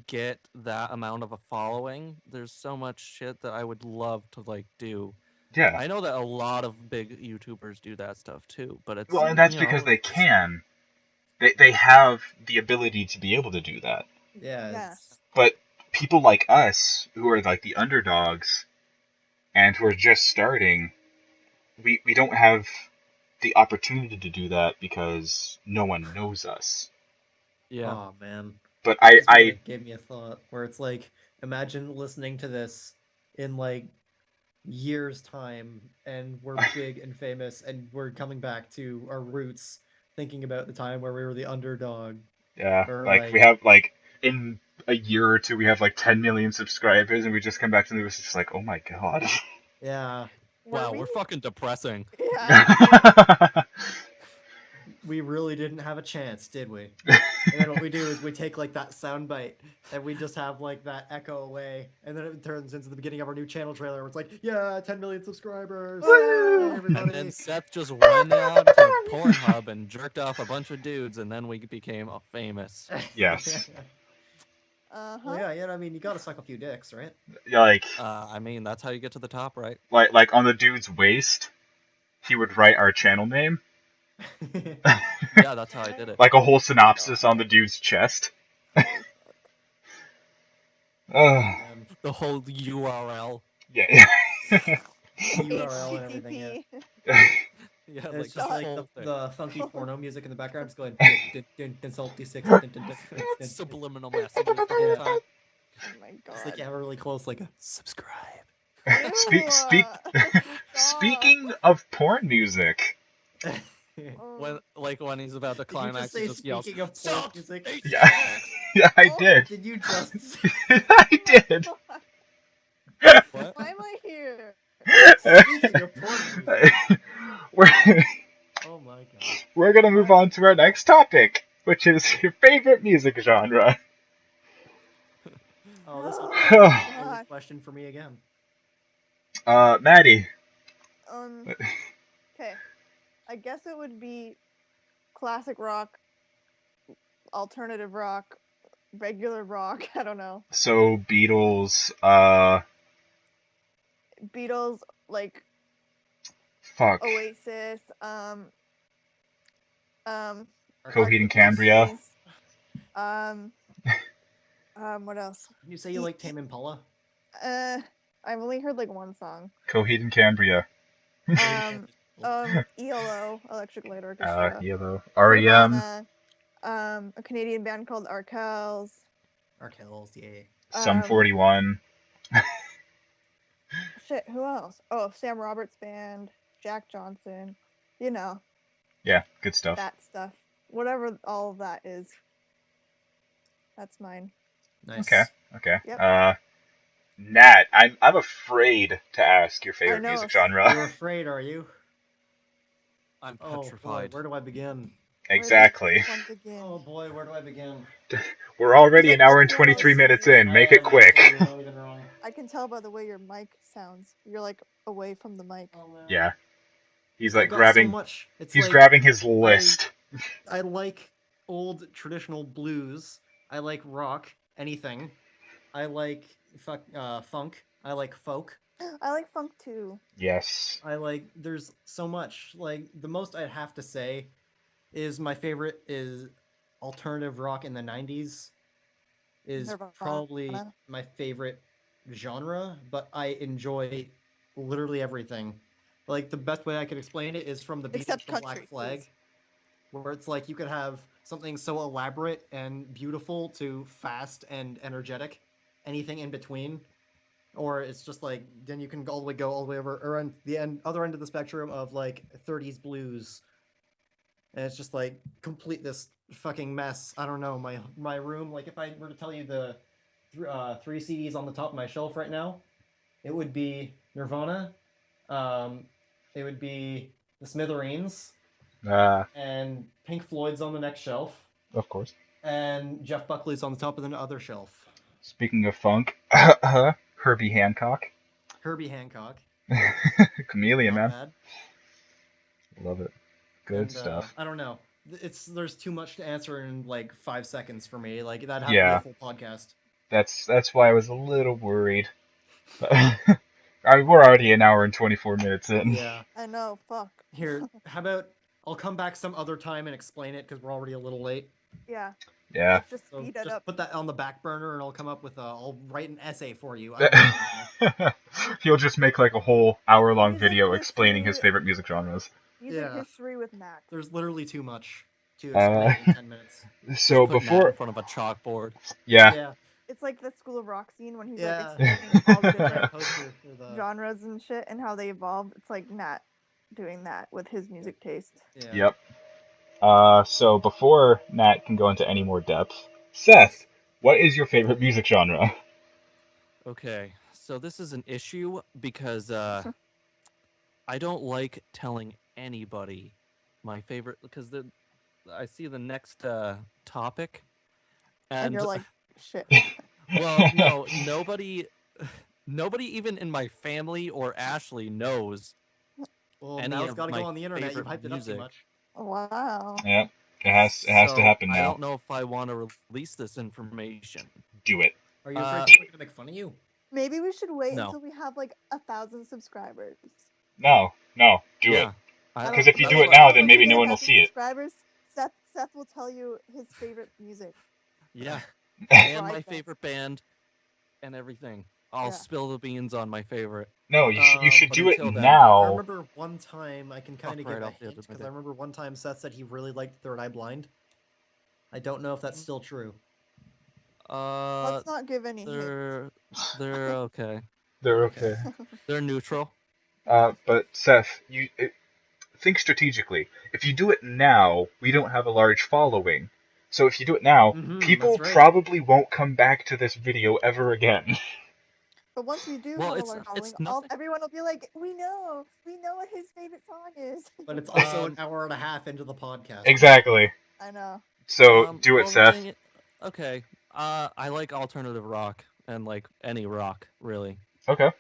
get that amount of a following. There's so much shit that I would love to like do. yeah. I know that a lot of big YouTubers do that stuff too, but it's Well, and that's because they can. They have the ability to be able to do that. Yeah. Yes. But people like us, who are like the underdogs and who are just starting, we don't have the opportunity to do that because no one knows us. yeah. Oh man. But That just I gave me a thought where it's like, imagine listening to this in like years' time, and we're big and famous, and we're coming back to our roots, thinking about the time where we were the underdog, yeah, or like we have like in a year or two we have like 10 million subscribers, and we just come back to the news, it's just like, oh my god. yeah, Wow, we're fucking depressing. Yeah. we really didn't have a chance, did we? And then what we do is we take like that sound bite and we just have like that echo away, and then it turns into the beginning of our new channel trailer where it's like, yeah, 10 million subscribers. Woo! Hey, everybody. And then Seth just went out to Pornhub and jerked off a bunch of dudes, and then we became famous. Yes. Well, yeah, I mean, you gotta suck a few dicks, right? Like I mean, that's how you get to the top, right? like on the dude's waist, he would write our channel name. Yeah, that's how I did it. Like a whole synopsis on the dude's chest. The whole URL. Yeah. URL and everything, yeah. HTTP. Yeah, And like it's just the like whole thing. the funky porno music in the background, just going salty six. Subliminal messages the whole time. Oh my god. It's like you have a really close, like a subscribe. Speak. Speaking of porn music. When he's about to Did you just climax, say he just yells, speaking of porn "Sucks! music? Yeah, yeah, I did. Did you just? I did. What? Why am I here? Speaking of porn music. we're Oh my god. we're gonna move on to our next topic, which is your favorite music genre. Oh, this will Oh be a god. question for me again. Maddie. Okay. I guess it would be classic rock, alternative rock, regular rock. I don't know. So Beatles. Beatles, like Fuck. Oasis, Coheed and Arctic Cambria. Monkeys, what else? You say you like Tame Impala? I've only heard like one song. Coheed and Cambria. ELO, Electric Light Orchestra. Yellow. REM. Nirvana, a Canadian band called Arkells. Arkells, yeah. Sum 41. Shit, who else? Oh, Sam Roberts Band, Jack Johnson. You know, Yeah, good stuff. that stuff. Whatever all of that is. That's mine. Nice. Okay. Yep. Nat, I'm afraid to ask your favorite know. music genre. You're afraid, are you? I'm Oh boy, petrified. where do I begin? Exactly. Where does one begin? Oh boy, where do I begin? We're already He's an like hour and Mickey Mouse. 23 minutes in. Make I it am, quick. actually, you're not even wrong. I can tell by the way your mic sounds. You're like away from the mic. Oh, no. Yeah. He's I've like got grabbing. So much. It's He's like, grabbing his list. I like old traditional blues. I like rock, anything. I like funk. I like folk. I like funk too. Yes. I like. There's so much. Like the most I'd have to say is my favorite is alternative rock in the '90s. Is Nirvana. probably my favorite genre, but I enjoy literally everything. Like the best way I could explain it is from the Beatles Except to country, Black Flag, please. where it's like you could have something so elaborate and beautiful to fast and energetic, anything in between, or it's just like then you can go all the way over or on the other end of the spectrum of like 30s blues, and it's just like complete this fucking mess. I don't know, my room. Like if I were to tell you the three CDs on the top of my shelf right now, it would be Nirvana, it would be the Smithereens, and Pink Floyd's on the next shelf, Of course. and Jeff Buckley's on the top of the other shelf. Speaking of funk, Herbie Hancock. Herbie Hancock, Chameleon, not man. bad. Love it. Good stuff. I don't know. There's too much to answer in like 5 seconds for me. Like that'd have to Yeah. be a full podcast. That's why I was a little worried. We're already an hour and 24 minutes in. Yeah. I know. Fuck. Here, how about I'll come back some other time and explain it because we're already a little late. Yeah. Yeah. Let's just So speed it just up. put that on the back burner and I'll come up with I'll write an essay for you. He'll just make like a whole hour-long Music video explaining his history. favorite music genres. Music Yeah. history with Matt. There's literally too much to explain in 10 minutes. So Just put Nat before, in front of a chalkboard. yeah, It's like the School of Rock scene when he's Yeah. like explaining all the Giant different poster for the genres and shit and how they evolved. It's like Nat doing that with his music taste. yeah. yep. So before Nat can go into any more depth, Seth, what is your favorite music genre? Okay, so this is an issue because I don't like telling anybody my favorite because I see the next topic, And and you're like, shit. well, no, nobody even in my family or Ashley knows Well, any now it's of got to my go on the internet. You favorite hyped it up too music. much. Wow. Yeah, it has to So, happen I now. don't know if I want to release this information. Do it. Are you afraid Uh, people are gonna make fun of you? Maybe we should wait No. until we have like 1,000 subscribers. No, do yeah, it. I- Because if you that's do it what- now, When then we maybe get no one will 1,000 see it. subscribers, Seth will tell you his favorite music. Yeah, Right, and my then. favorite band and everything. I'll Yeah. spill the beans on my favorite. No, you should but do it until then- I now. remember one time I can kind of right give a off the hint edge of my because I dick. remember one time Seth said he really liked Third Eye Blind. I don't know if that's still true. Let's not give any hints. They're okay. They're okay. They're neutral. But Seth, think strategically. If you do it now, we don't have a large following. So if you do it now, people that's right. probably won't come back to this video ever again. But once we do Well, have a it's- large it's following, nothing- everyone will be like, we know what his favorite song is. But it's also an hour and a half into the podcast. Exactly. I know. So do it, well, the Seth. thing okay. I like alternative rock and like any rock, really. Okay.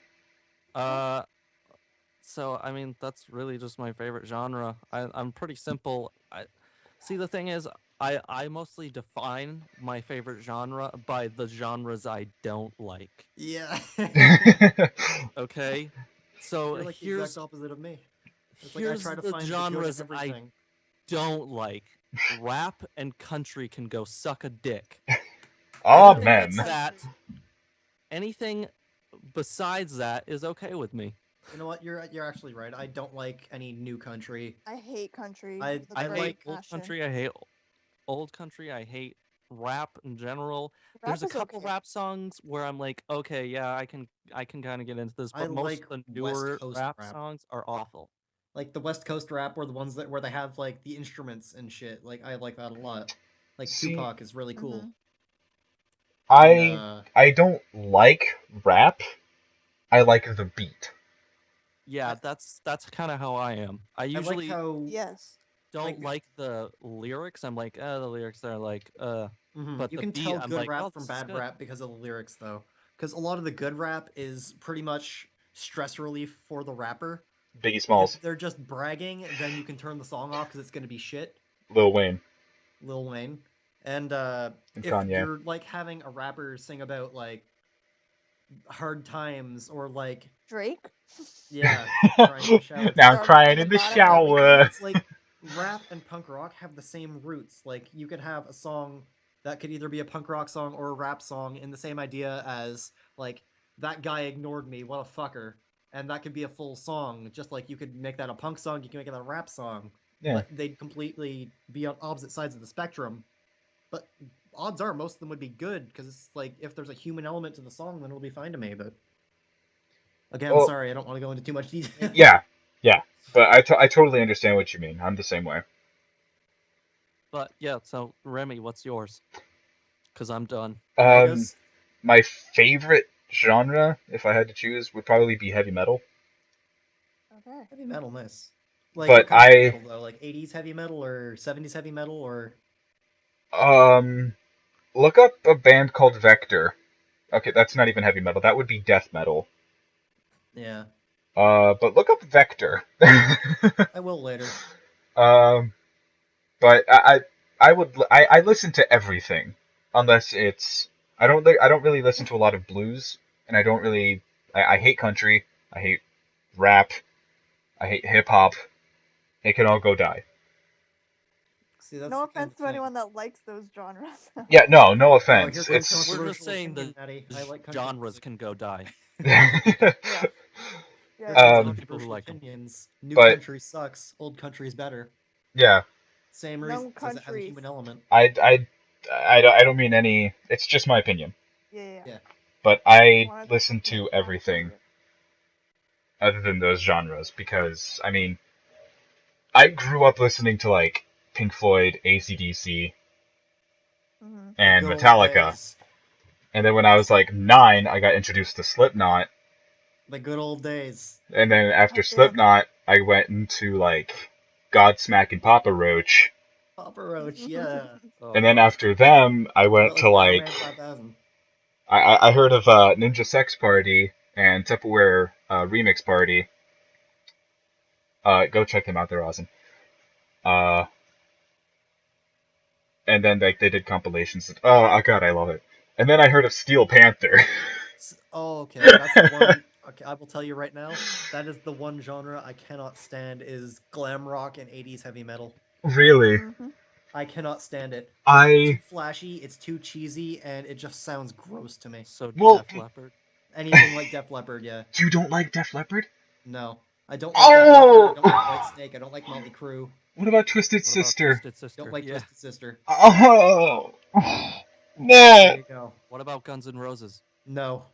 So I mean that's really just my favorite genre. I'm pretty simple. See, the thing is, I mostly define my favorite genre by the genres I don't like. Yeah. Okay, So You're like the exact opposite of me. It's like I here's try to the find the good genres in I everything. don't like. Rap and country can go suck a dick. Amen. Anything that's that, anything besides that is okay with me. You know what? You're actually right. I don't like any new country. I hate country. I- with a I I burning hate like- old passion. country. I hate old country. I hate rap in general. There's a Rap is couple okay. rap songs where I'm like, okay, yeah, I can kind of get into this, I but most like of the West newer Coast rap rap. songs are awful. Like the West Coast rap, or the ones where they have like the instruments and shit. Like I like that a lot. Like See, Tupac is really cool. Mhm. I don't like rap. I like the beat. Yeah, I- that's kind of how I am. I usually I like how Yes. don't like the lyrics. I'm like, the lyrics are like, but you the can beat, tell I'm good like, rap oh, from this is bad good. rap because of the lyrics, though. Because a lot of the good rap is pretty much stress relief for the rapper. Biggie Smalls, If they're just bragging, then you can turn the song off because it's gonna be shit. Lil Wayne, Lil Wayne. And and if Kanye. you're like having a rapper sing about like hard times or like Drake. yeah, crying in the shower. Now I'm Started crying from in the the bottom, now we shower. It's like rap and punk rock have the same roots. Like you could have a song that could either be a punk rock song or a rap song in the same idea as like that guy ignored me, what a fucker. And that could be a full song, just like you could make that a punk song, you can make it a rap song. Yeah. But they'd completely be on opposite sides of the spectrum. But odds are most of them would be good because it's like if there's a human element to the song, then it'll be fine to me. But again, Well, sorry, I don't want to go into too much detail. yeah, but I totally understand what you mean. I'm the same way. But yeah, so Remy, what's yours? Because I'm done. Vegas? My favorite genre, if I had to choose, would probably be heavy metal. Okay. Heavy metal, nice. Like But what kind of I- metal though? Like 80s heavy metal or 70s heavy metal or Look up a band called Vector. Okay, that's not even heavy metal. That would be death metal. yeah. But look up Vector. I will later. But I listen to everything, unless it's I don't really listen to a lot of blues, and I hate country, I hate rap, I hate hip hop. It can all go die. See, that's No the kind offense of to thing. anyone that likes those genres. Yeah, no Oh, offense. here comes It's We're controversial just saying opinion, that Maddy. I like country genres music. can go die. Yeah. Here Yeah. comes Some people who controversial like 'em. opinions. New But- country sucks. Old country is better. yeah. Same No reason because it has a countries. human element. I don't mean any. It's just my opinion. Yeah. Yeah. But Just I wanted listen make to that everything clear. other than those genres because I mean I grew up listening to like Pink Floyd, AC/DC, Mhm. The and good old Metallica. days. And then when I was like 9, I got introduced to Slipknot. The good old days. And then after God damn. Slipknot, I went into like Godsmack and Papa Roach. Papa Roach, yeah. Oh, And then God. after them, I went About to Power like Man 5000. I heard of Ninja Sex Party and Tupperware Remix Party. Go check them out; they're awesome. Uh, and then like they did compilations. Oh God, I love it. And then I heard of Steel Panther. Oh, okay. That's the one. Okay, I will tell you right now. That is the one genre I cannot stand is glam rock and 80s heavy metal. Really, Mhm. I cannot stand it. It's I too flashy, it's too cheesy, and it just sounds gross to me. So Well, Def Leppard. Anything like Def Leppard, yeah. you don't like Def Leppard? No. I don't like Def Leppard, I Oh, don't like Whitesnake, I don't like Motley Crue. what about Twisted What about Sister? Twisted Sister? Don't like Yeah. Twisted Sister. Oh, no. There you go. What about Guns N' Roses? No.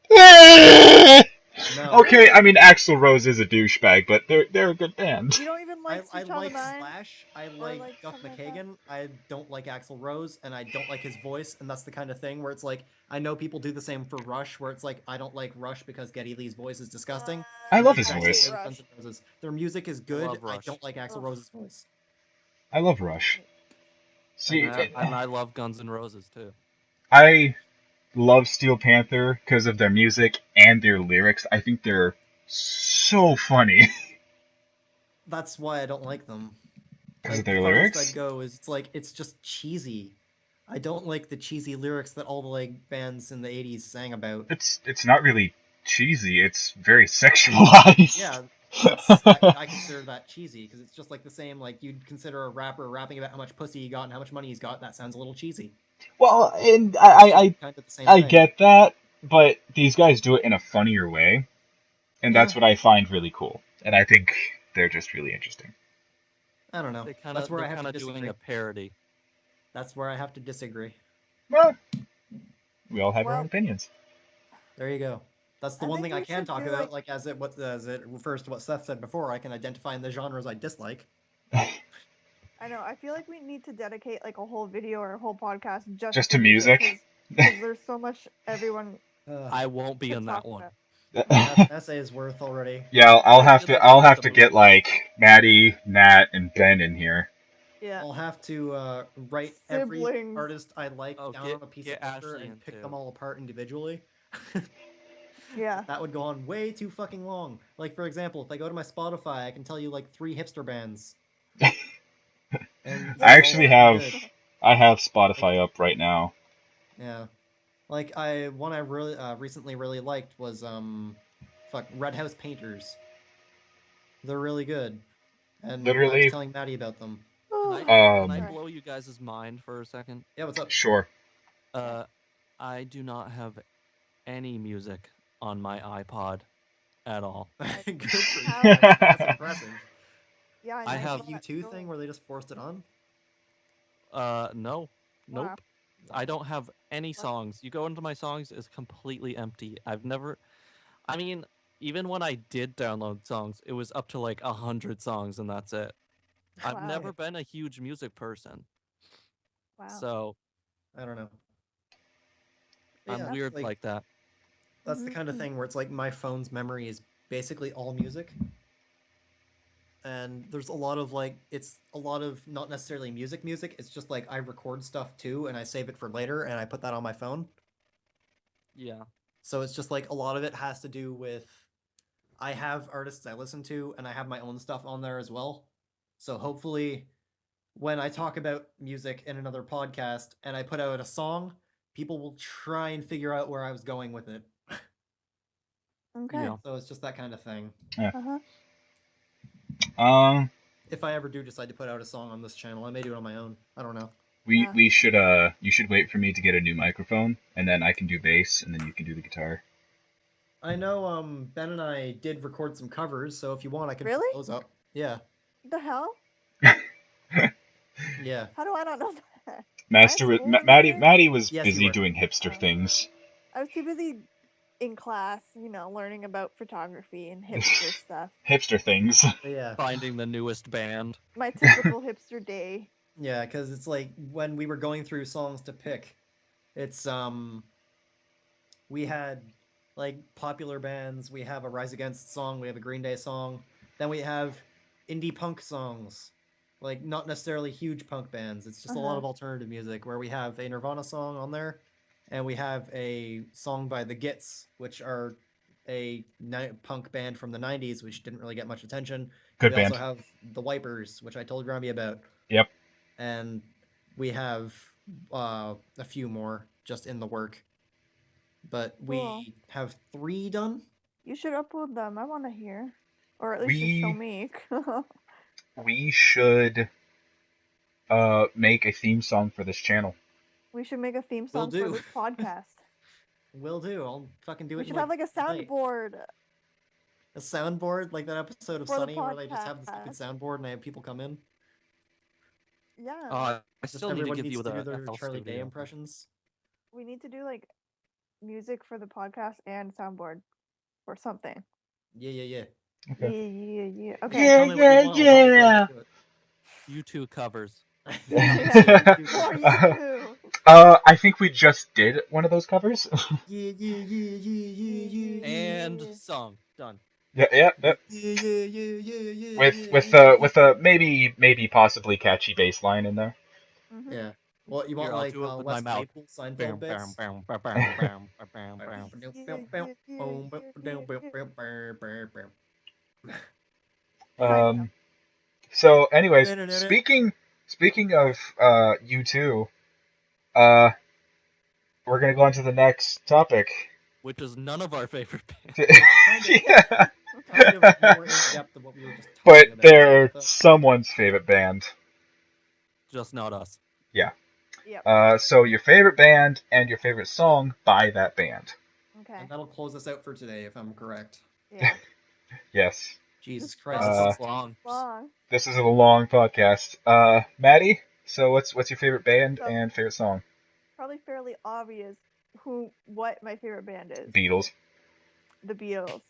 No. Okay, I mean Axl Rose is a douchebag, but they're a good band. You don't even like I Switch on the like Nine? Slash, I Or, like like, Duff something like that? McKagan, I don't like Axl Rose, and I don't like his voice, and that's the kind of thing where it's like, I know people do the same for Rush, where it's like, I don't like Rush because Geddy Lee's voice is disgusting. I love The his exact voice. same way with Guns N' Roses. Their music is good, love I Rush. don't like Axl Ugh. Rose's voice. I love Rush. See, And I love Guns N' Roses too. I love Steel Panther because of their music and their lyrics. I think they're so funny That's why I don't like them. because Like, of the their farthest lyrics. I'd go is, it's like, it's just cheesy. I don't like the cheesy lyrics that all the, like, bands in the 80s sang about. It's not really cheesy. It's very sexualized. Yeah, I consider that cheesy because it's just like the same. Like you'd consider a rapper rapping about how much pussy he got and how much money he's got. That sounds a little cheesy. Well, and It's just kind of the same I thing. get that, but these guys do it in a funnier way, and that's Yeah. what I find really cool. And I think they're just really interesting. I don't know. That's where I they're have to kind of doing disagree. a parody. That's where I have to disagree. Well, we all have our own Well, opinions. There you go. That's the I one think thing I we can should talk do, about, like as it refers to what Seth said before. I can identify in the genres I dislike. I know. I feel like we need to dedicate like a whole video or a whole podcast Just to to music. because there's so much everyone I won't be could in talk that one. about. That's an essay's worth already. Yeah, I'll I have did to. the I'll one have with to the get movies. like Maddy, Nat, and Ben in here. Yeah. I'll have to write every Siblings. artist I like Oh, down get- on a piece get of paper Ashley and in pick too. them all apart individually. Yeah. That would go on way too fucking long. Like for example, if I go to my Spotify, I can tell you like 3 hipster bands. And I they're all actually fucking have. good. I have Spotify up right now. Yeah. Like one I really recently really liked was Red House Painters. They're really good. And I was Literally, telling Maddie about them. Can I Um, blow you guys' mind for a second? Yeah, what's up? sure. I do not have any music on my iPod at all. Good for you. How- That's impressive. Yeah, I I know. have- Like a U2 thing where they just forced it on? No, nope. Wow. I don't have any songs. You go into my songs, it's completely empty. I mean, even when I did download songs, it was up to like 100 songs and that's it. I've Wow. never been a huge music person, Wow. so I don't know. I'm Yeah, weird like that. That's the kind of thing where it's like my phone's memory is basically all music. And there's a lot of it's a lot of not necessarily music, it's just like I record stuff too and I save it for later and I put that on my phone. Yeah. So it's just like a lot of it has to do with I have artists I listen to and I have my own stuff on there as well. So hopefully when I talk about music in another podcast and I put out a song, people will try and figure out where I was going with it. Okay. Yeah. So it's just that kind of thing. Uh-huh. If I ever do decide to put out a song on this channel, I may do it on my own. I don't know. Yeah. We should you should wait for me to get a new microphone, and then I can do bass, and then you can do the guitar. I know Ben and I did record some covers, so if you want I can Really? put those up. Yeah. The hell? Yeah. How do I not know that? Maddie was Yes, you busy were. doing hipster things. I was too busy in class, learning about photography and hipster stuff. Hipster things. Yeah. Finding the newest band. My typical hipster day. Yeah, because it's like when we were going through songs to pick, it's we had like popular bands, we have a Rise Against song, we have a Green Day song, then we have indie punk songs. Like not necessarily huge punk bands. It's just a lot of alternative music where we have a Nirvana song on there and we have a song by the Gits, which are a punk band from the 90s which didn't really get much attention. Good we band. also have the Wipers, which I told Grammy about. Yep. And we have a few more just in the work. But Cool. we have 3 done. You should upload them. I want to hear. Or at least just show me. We should make a theme song for this channel. We should make a theme Will song for do. this podcast. Will do. I'll fucking do it. We in, should have like a tonight. soundboard. A soundboard, like that episode of For the Sunny where they just have the stupid podcast. soundboard and I have people come in. Yeah. I Just still need to everyone give needs you to do the their FL Charlie Day Studio. impressions. We need to do like music for the podcast and soundboard or something. Yeah. Okay. Yeah. You Okay. should tell me what you want. I'll probably get into it. U2 covers. Yeah. For you too. I think we just did one of those covers. Yeah. And song. Done. Yeah. Yeah. With a maybe possibly catchy bass line in there. Mhm. Yeah. What you Here, want, I'll like do it with my West mouth. Claypool Seinfeld bits? So anyways, speaking of U2, we're gonna go on to the next topic. which is none of our favorite bands. Kind of, Yeah, kind of more in depth of what we were just talking but about. they're someone's favorite band. Just not us. Yeah. Yep. So your favorite band and your favorite song by that band. Okay. And that'll close us out for today, if I'm correct. Yeah. Yes. Jesus Wow, Christ. this Uh, is long. Long. This is a long podcast. Maddie, so what's your favorite band So and favorite song? probably fairly obvious what my favorite band is. Beatles. The Beatles.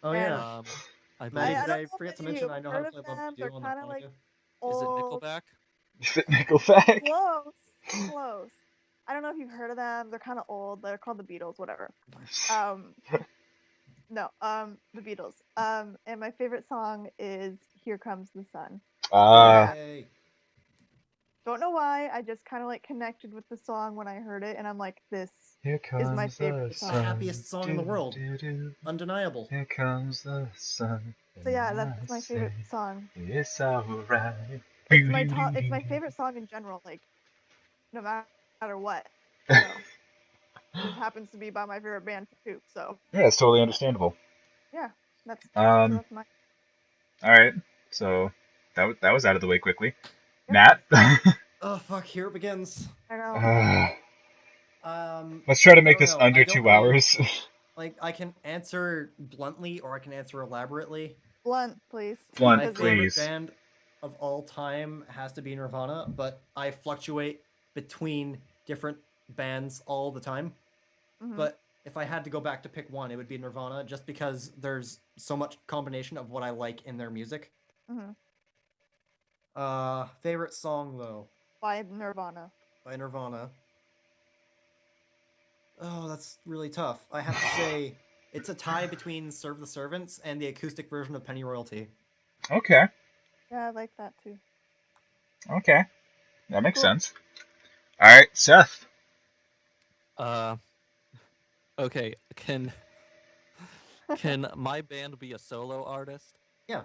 Oh, And yeah. I Maddie, believe. did don't I know forget if to mention I you've know how heard to of play Love them. to They're Do on the kind of like harmonica? Is it old. Nickelback? Is it Nickelback? Close. Close. I don't know if you've heard of them. They're kind of old. They're called the Beatles, whatever. No, the Beatles. And my favorite song is "Here Comes the Sun." Yay. Don't know why. I just kind of like connected with the song when I heard it, and I'm like, this Here is my comes the favorite It's the song. happiest song in the world. Do. Undeniable. Here comes the sun. So yeah, And that's my I favorite say, song. it's alright. It's my top. It's my favorite song in general. Like, no matter what. So this happens to be by my favorite band too. So Yeah, it's totally understandable. yeah, that's Um, my. all right. So that was out of the way quickly. Yep. Matt, Oh, fuck, here it begins. I know. let's try to I make don't this know. under I don't 2 know. hours. Like, I can answer bluntly or I can answer elaborately. Blunt, please. Blunt, My Because favorite please. band of all time has to be Nirvana, but I fluctuate between different bands all the time. Mhm. But if I had to go back to pick one, it would be Nirvana, just because there's so much combination of what I like in their music. Mhm. Favorite song though By Nirvana. by Nirvana. Oh, that's really tough. I have to say it's a tie between Serve the Servants and the acoustic version of Penny Royalty. Okay. Yeah, I like that too. Okay. That makes Cool. sense. All right, Seth. Okay. Can my band be a solo artist? Yeah.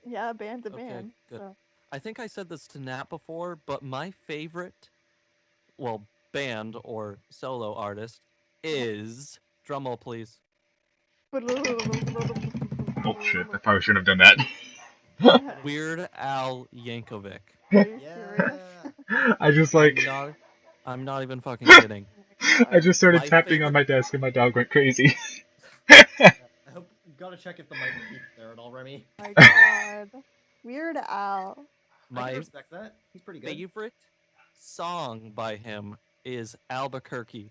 Yeah, band's a Okay, band. good. So I think I said this to Nat before, but my favorite, well, band or solo artist is drumroll, please. Oh shit! I probably shouldn't have done that. Weird Al Yankovic. Are you serious? I just I'm not even fucking kidding. I just started My tapping on favorite. my desk and my dog went crazy. I hope gotta check if the mic peaked there at all, Remy. My God. Weird Al. I can My respect that. He's pretty good. favorite song by him is Albuquerque.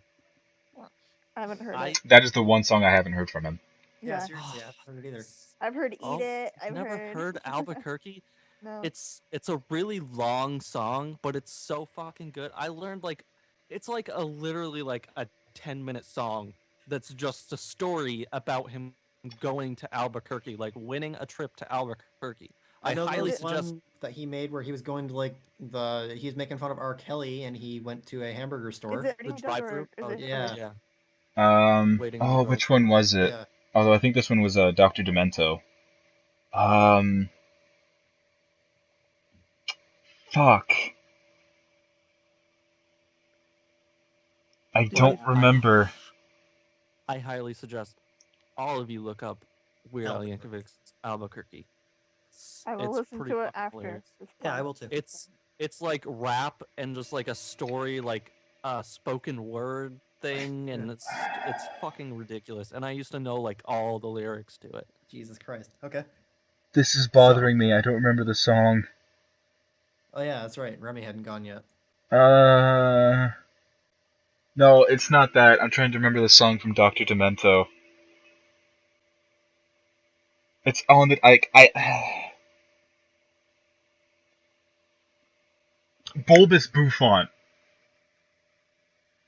I haven't heard I it. That is the one song I haven't heard from him. Yeah, Yeah. seriously, I haven't heard it either. I've heard Eat Oh, It. I've never heard. heard Albuquerque. No. It's a really long song, but it's so fucking good. I learned like it's like a literally like a 10-minute song that's just a story about him going to Albuquerque, like winning a trip to Albuquerque. I know there highly was suggest one that he made where he was going to he was making fun of R. Kelly and he went to a hamburger store. Is it the Dog drive-through. or Oh, is it yeah. yeah. Waiting in the Oh, which drive-through. one was it? Yeah. Although I think this one was Dr. Demento. Fuck. I Dude, don't remember. I highly suggest all of you look up Weird Al Albuquerque. Yankovic's Albuquerque. I will It's listen pretty to it fucking after hilarious. this Yeah, I pod. will too. It's like rap and just like a story, like a spoken word thing, and it's fucking ridiculous. And I used to know like all the lyrics to it. Jesus Christ. Okay. This is So bothering me. I don't remember the song. Oh yeah, that's right. Remy hadn't gone yet. No, it's not that. I'm trying to remember the song from Dr. Demento. It's on the Bulbous Bouffant.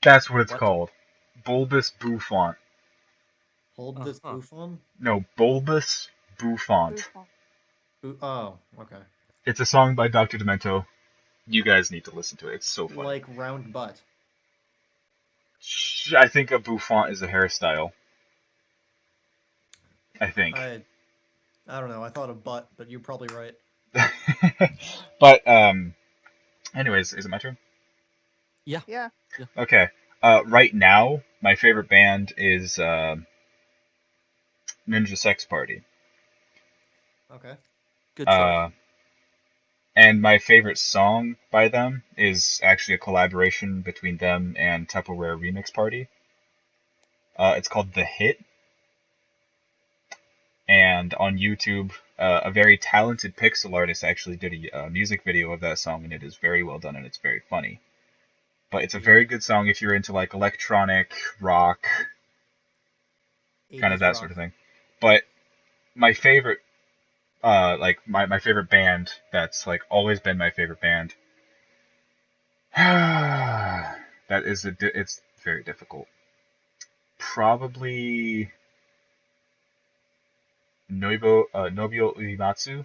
That's what it's What? called. Bulbous Bouffant. Hold this Uh-huh. Buffon? No, Bulbous Bouffant. Oh, okay. It's a song by Dr. Demento. You guys need to listen to it. It's so funny. Like round butt. I think a bouffant is a hairstyle. I think. I don't know. I thought of butt, but you're probably right. But anyways, is it my turn? yeah, Yeah. Okay. Right now, my favorite band is Ninja Sex Party. Okay. Good choice. And my favorite song by them is actually a collaboration between them and Tupperware Remix Party. It's called The Hit. And on YouTube, a very talented pixel artist actually did a music video of that song, and it is very well done and it's very funny. But it's a very good song if you're into like electronic rock, kind of 80s that rock. sort of thing. But my favorite, my favorite band that's like always been my favorite band. It's very difficult. Probably Nobio Uematsu,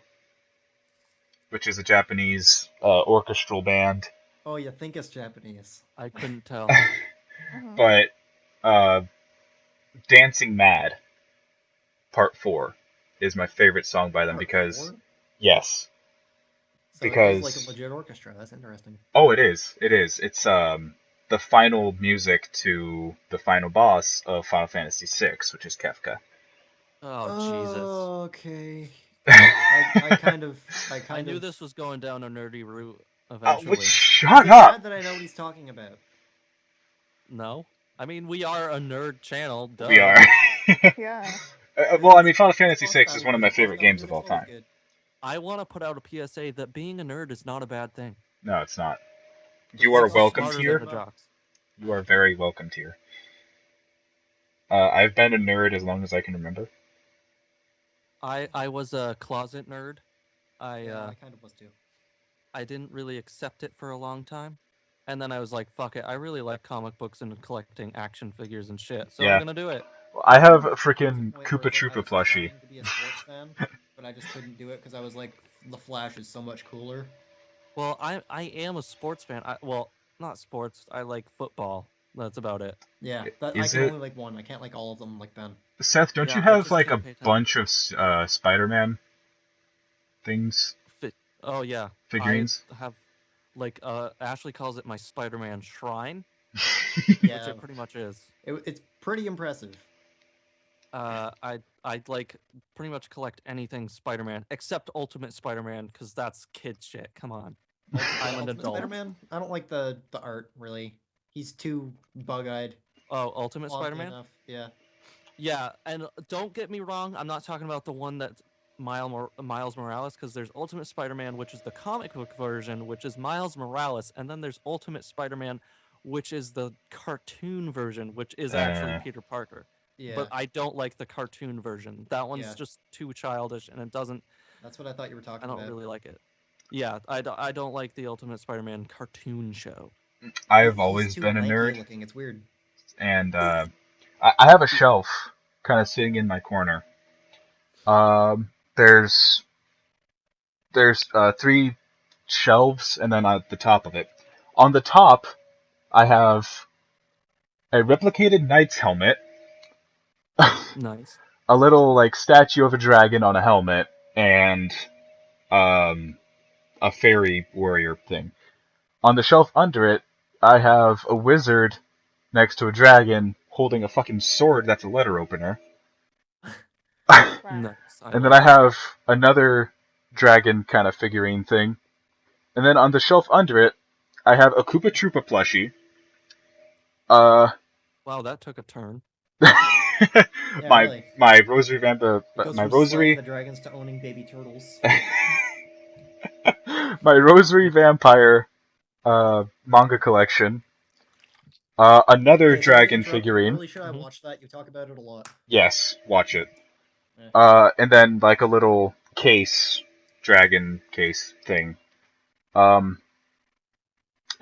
which is a Japanese orchestral band. Oh, you think it's Japanese. I couldn't tell. Mhm. But Dancing Mad Part 4 is my favorite song by them Part because 4? yes, So it is like a because legit orchestra. That's interesting. oh, it is. It's the final music to the final boss of Final Fantasy VI, which is Kefka. Oh Jesus! Okay. I kind of I knew this was going down a nerdy route Which eventually. Is shut it up. bad that I know what he's talking about? No, I mean we are a nerd channel. Duh. We are. Yeah. Well, I mean, It's Final Fantasy boss VI is battle one of my music. Boss favorite battle games of music's all always time. good. I want to put out a PSA that being a nerd is not a bad thing. No, it's not. Just You are makes you welcome smarter here. than the jocks. You are very welcome here. I've been a nerd as long as I can remember. I was a closet nerd. Yeah, I kind of was too. I didn't really accept it for a long time. And then I was like, fuck it. I really like comic books and collecting action figures and shit. So Yeah. I'm going to do it. I have a There was a freaking point where Koopa it's like I Troopa was plushie. trying to be a sports fan, but I just couldn't do it because I was like, the Flash is so much cooler. Well, I am a sports fan. Well, not sports. I like football. That's about it. Yeah, I Is can it, only like one. I can't like all of them like Ben. Seth, don't Yeah, you I have just like can't a pay attention. bunch of Spider-Man things, Oh yeah, figurines? I have like Ashley calls it my Spider-Man shrine, Yeah, which it pretty much is. it's pretty impressive. I like pretty much collect anything Spider-Man except Ultimate Spider-Man because that's kid shit. Come on, I'm an Ultimate adult. Spider-Man. I don't like the art really. He's too bug-eyed. Oh, Ultimate Oddly Spider-Man. enough, yeah. Yeah, and don't get me wrong, I'm not talking about the one that's Miles Morales, because there's Ultimate Spider-Man, which is the comic book version, which is Miles Morales, and then there's Ultimate Spider-Man, which is the cartoon version, which is actually Peter Parker. Yeah. But I don't like the cartoon version. That one's Yeah. just too childish, and it doesn't. That's what I thought you were talking I don't about. really like it. Yeah, I don't like the Ultimate Spider-Man cartoon show. I've He's always too been a lanky nerd, looking. It's weird. and I have a shelf kind of sitting in my corner. Um, there's three shelves, and then at the top of it, on the top, I have a replicated knight's helmet, Nice. a little like statue of a dragon on a helmet, and um, a fairy warrior thing. On the shelf under it, I have a wizard next to a dragon holding a fucking sword that's a letter opener. Nice. And then like I that. have another dragon kind of figurine thing. And then on the shelf under it, I have a Koopa Troopa plushie. Wow, that took a turn. Yeah, really. my rosary vampa It goes my from slaying rosary the dragons to owning baby turtles. my rosary vampire manga collection. Another Okay, sorry to dragon interrupt, but figurine. really should I Mhm. watch that? You talk about it a lot. Yes, watch it. Eh. And then like a little case, dragon case thing. And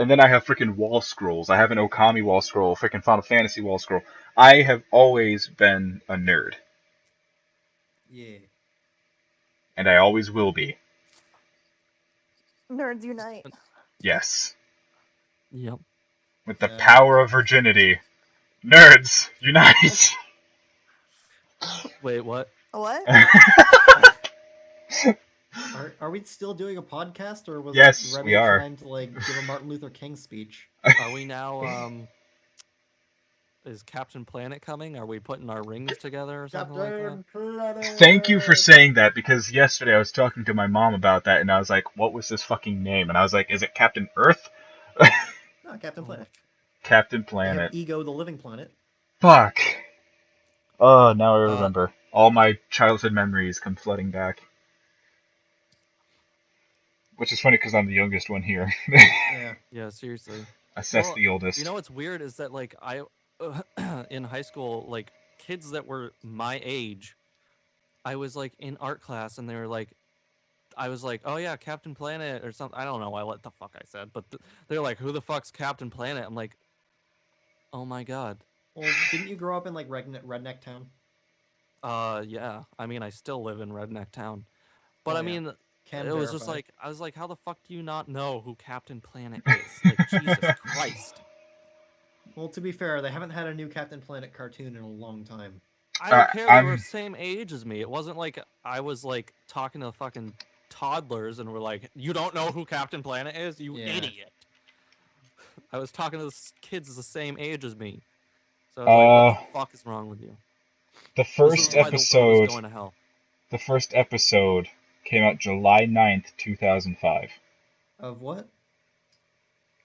then I have freaking wall scrolls. I have an Okami wall scroll, freaking Final Fantasy wall scroll. I have always been a nerd, Yeah. and I always will be. Nerds unite. Yes, Yep. with the Yeah. power of virginity, nerds unite. Wait, what? What? Are we still doing a podcast, or was Yes, we Remy are. trying to like give a Martin Luther King speech? Are we now is Captain Planet coming? Are we putting our rings together or something like that? Planet. Thank you for saying that, because yesterday I was talking to my mom about that, and I was like, what was this fucking name? And I was like, is it Captain Earth? No, Captain Planet. Captain They have Planet. Ego, the living planet. Fuck. Oh, now I Uh, remember. All my childhood memories come flooding back. Which is funny because I'm the youngest one here. Yeah. Yeah, seriously. Assess Well, the oldest. you know what's weird is that like I in high school, like kids that were my age, I was like in art class and they were like, I was like, oh yeah, Captain Planet or something. I don't know what the fuck I said, but they're like, who the fuck's Captain Planet? I'm like, oh my god. Well, didn't you grow up in like redneck town? Yeah. I mean, I still live in Redneck Town, but Oh, I yeah. mean, Can it was just verify. like I was like, how the fuck do you not know who Captain Planet is? Like Jesus Christ. Well, to be fair, they haven't had a new Captain Planet cartoon in a long time. I don't care. They were I'm same age as me. It wasn't like I was like talking to fucking toddlers and we're like, "You don't know who Captain Planet is, you Yeah. idiot." I was talking to kids the same age as me, so I was like, "What the fuck is wrong with you?" the This first is why the world is episode. going to hell. The first episode came out July 9th, 2005. Of what?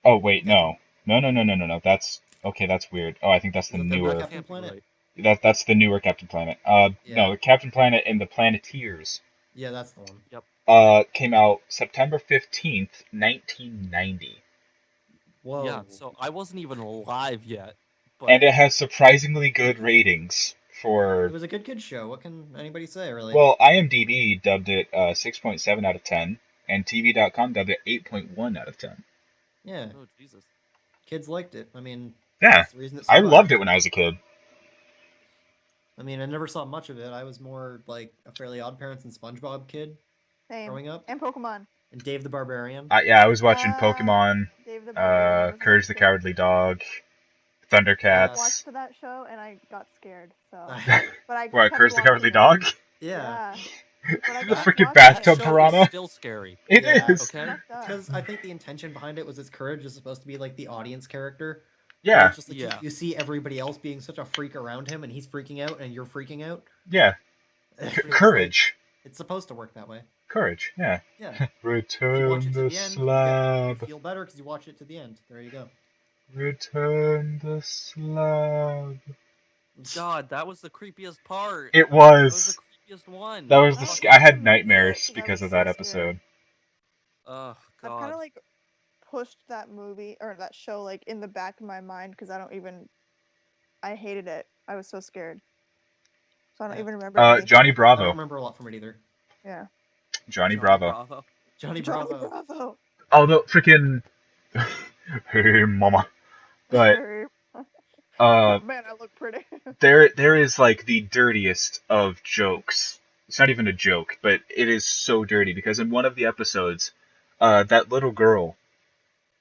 Oh wait, Captain- no. That's okay. That's weird. Oh, I think that's the Is that the new newer. Captain Can't be Planet? right. That's the newer Captain Planet. Yeah. No, Captain Planet and the Planeteers. Yeah, that's the one. Yep. Came out September 15th, 1990. Whoa. Yeah. So I wasn't even alive yet, And but it has surprisingly good ratings It for. was a good kid show. What can anybody say, really? Well, IMDb dubbed it 6.7 out of 10, and TV.com dubbed it 8.1 out of 10. Yeah, oh Jesus. kids liked it. I mean, Yeah, that's the reason it I survived. loved it when I was a kid. I mean, I never saw much of it. I was more like a Fairly Odd Parents and SpongeBob kid Same. growing up, And Pokemon. and Dave the Barbarian. Yeah, I was watching Pokemon, Dave the Barbarian was my Courage the shit. Cowardly Dog, I Thundercats. watched that show and I got scared. So, but I What, kept Courage the watching Cowardly it. Dog? Yeah. But I The kept freaking watching bathtub it. Show piranha? is still scary. It Yeah. is. Okay. Fucked up. Because I think the intention behind it was its Courage is supposed to be like the audience character. Yeah, It's just like Yeah. you see everybody else being such a freak around him, and he's freaking out, and you're freaking out. yeah. It's like- Courage. it's supposed to work that way. Courage, yeah. Yeah. If you watch Return it to the the end, slab. you feel better because you watch it to the end. There you go. Return the slab. God, that was the creepiest part. It That was was. the creepiest one. That was When the. I I watched the had movie, nightmares I because was of that so scared. episode. Oh I've kind God. of like pushed that movie or that show like in the back of my mind because I hated it. I was so scared. So I don't Yeah. even remember anything. Johnny I don't Bravo. remember a lot from it either. Yeah. Johnny Bravo. Johnny Johnny Bravo. Bravo. Although freaking. Hey, mama. But Man, I look pretty. there is like the dirtiest of jokes. It's not even a joke, but it is so dirty because in one of the episodes, that little girl,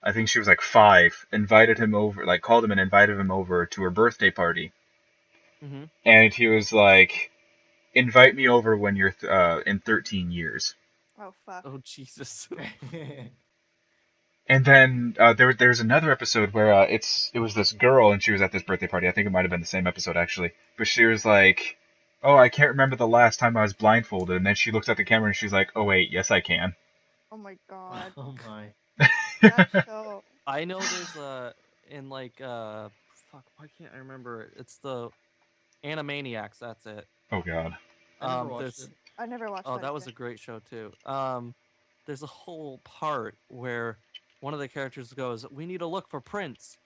I think she was like 5, invited him over, like called him and invited him over to her birthday party, Mm-hmm. and he was like, "Invite me over when you're in 13 years." Oh fuck. Oh Jesus. And then there's another episode where it was this girl and she was at this birthday party. I think it might have been the same episode actually, but she was like, "Oh, I can't remember the last time I was blindfolded." And then she looks at the camera and she's like, "Oh wait, yes I can." Oh my god. Oh my. That show. I know there's in like fuck, why can't I remember it? It's the Animaniacs, that's it. Oh god. I never watched there's it. I never watched Oh, that. that was a either. great show too. There's a whole part where one of the characters goes, "We need to look for Prince,"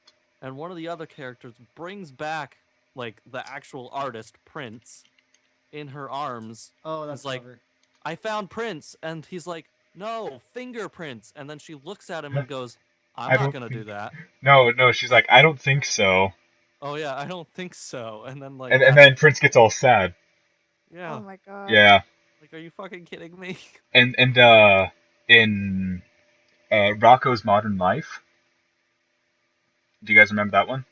and one of the other characters brings back like the actual artist Prince in her arms. Oh, that's It's like, clever. "I found Prince," and he's like, "No, fingerprints." And then she looks at him and goes, "I'm I not don't gonna do think- that." No, she's like, "I don't think so." Oh yeah, I don't think so. And then like, And that's, then Prince gets all sad. yeah, Oh my god. Yeah. like, are you fucking kidding me? And in Rocco's Modern Life, do you guys remember that one?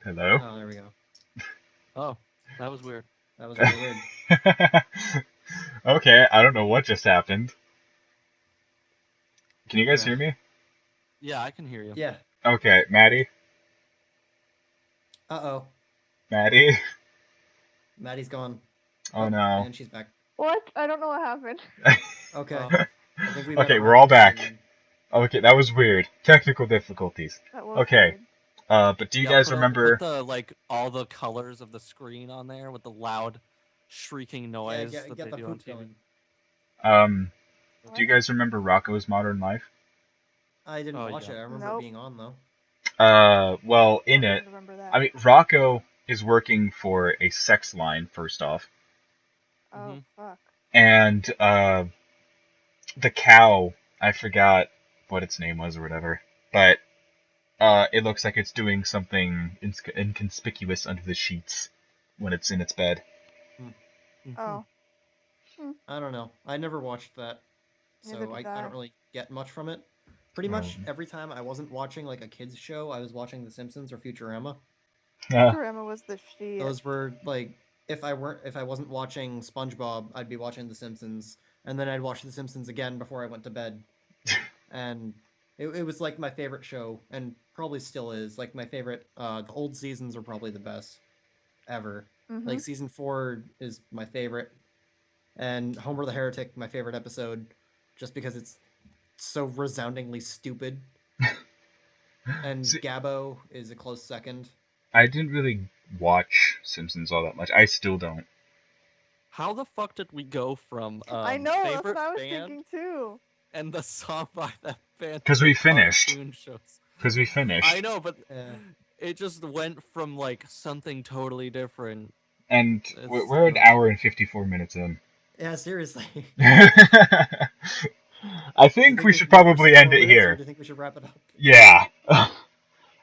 Hello? Oh, there we go. Oh, that was weird. That was really weird. Okay, I don't know what just happened. Can you guys hear me? Yeah, I can hear you. Yeah. Okay, Maddie? Uh-oh. Maddie? Maddie's gone. Oh no. And she's back. What? I don't know what happened. Okay. Oh. I think we went Okay, around we're all again back. then. Okay, that was weird. Technical difficulties. That was Okay, weird. but do you Yeah, guys put remember? the like all the colors of the screen on there with the loud shrieking Yeah, noise get, that get they the do on poop TV. going. Do you guys remember Rocco's Modern Life? I didn't Oh, watch yeah. it. I remember it Nope. being on, though. Well, in Don't it, even remember that. I mean, Rocco is working for a sex line, first off, Oh fuck. and the cow, I forgot what its name was or whatever, but it looks like it's doing something inconspicuous under the sheets when it's in its bed. Oh. I don't know. I never watched that, Neither so I did don't I. really get much from it. Pretty much every time I wasn't watching like a kids show, I was watching The Simpsons or Futurama. Futurama was the shit. Those were like if I wasn't watching SpongeBob, I'd be watching The Simpsons, and then I'd watch The Simpsons again before I went to bed. And it was like my favorite show, and probably still is. Like my favorite. The old seasons are probably the best ever. Mhm. Like season 4 is my favorite, and Homer the Heretic, my favorite episode, just because it's so resoundingly stupid. And See, Gabbo is a close second. I didn't really watch Simpsons all that much. I still don't. How the fuck did we go from I know, that's favorite what I was band thinking too. and the song by that band Because to we finished. cartoon shows? Because we finished. I know, but Yeah. it just went from like something totally different. And It's we're an nuts. hour and 54 minutes in. Yeah, seriously. I think we should can go for probably 6 end more it minutes, or here. do you think we should wrap it up? Yeah.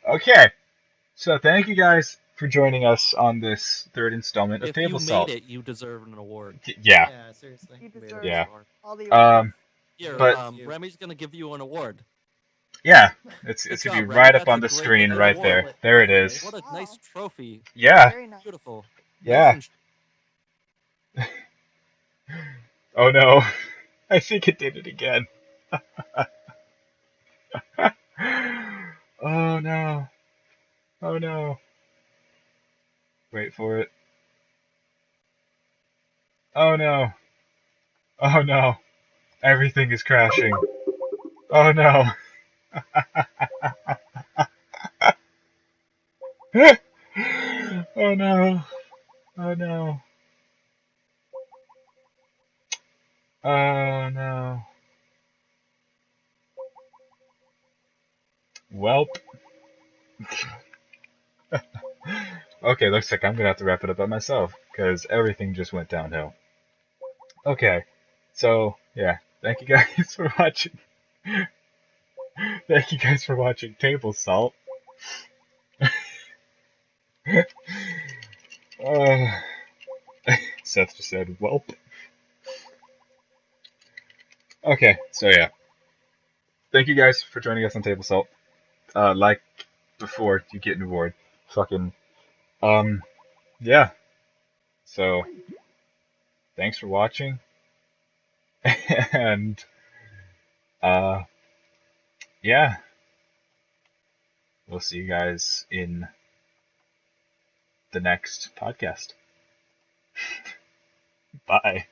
Okay. So thank you guys for joining us on this third installment of If Table you Salt. made it, you deserve an award. Yeah. Yeah, seriously. You Made it. deserve Yeah. all the awards. Here, But- Remy's gonna give you an award. Yeah. It's Good gonna be job, right Remy. up That's on a the great screen looking right award. there. There it Definitely. is. What a nice Wow. trophy. Yeah. Very nice. Beautiful. Yeah. Nice and Oh no. I think it did it again. Oh no. Oh no. Wait for it. Oh no. Oh no. Everything is crashing. Oh no. Oh no. Oh no. Oh no. Welp. Okay, looks like I'm gonna have to wrap it up by myself, because everything just went downhill. Okay, so, yeah, thank you guys for watching. Thank you guys for watching Table Salt. uh, Seth just said, welp. Okay, so yeah. Thank you guys for joining us on Table Salt. Like before you get an award. Fucking, yeah. So, thanks for watching. And, yeah. We'll see you guys in the next podcast. Bye.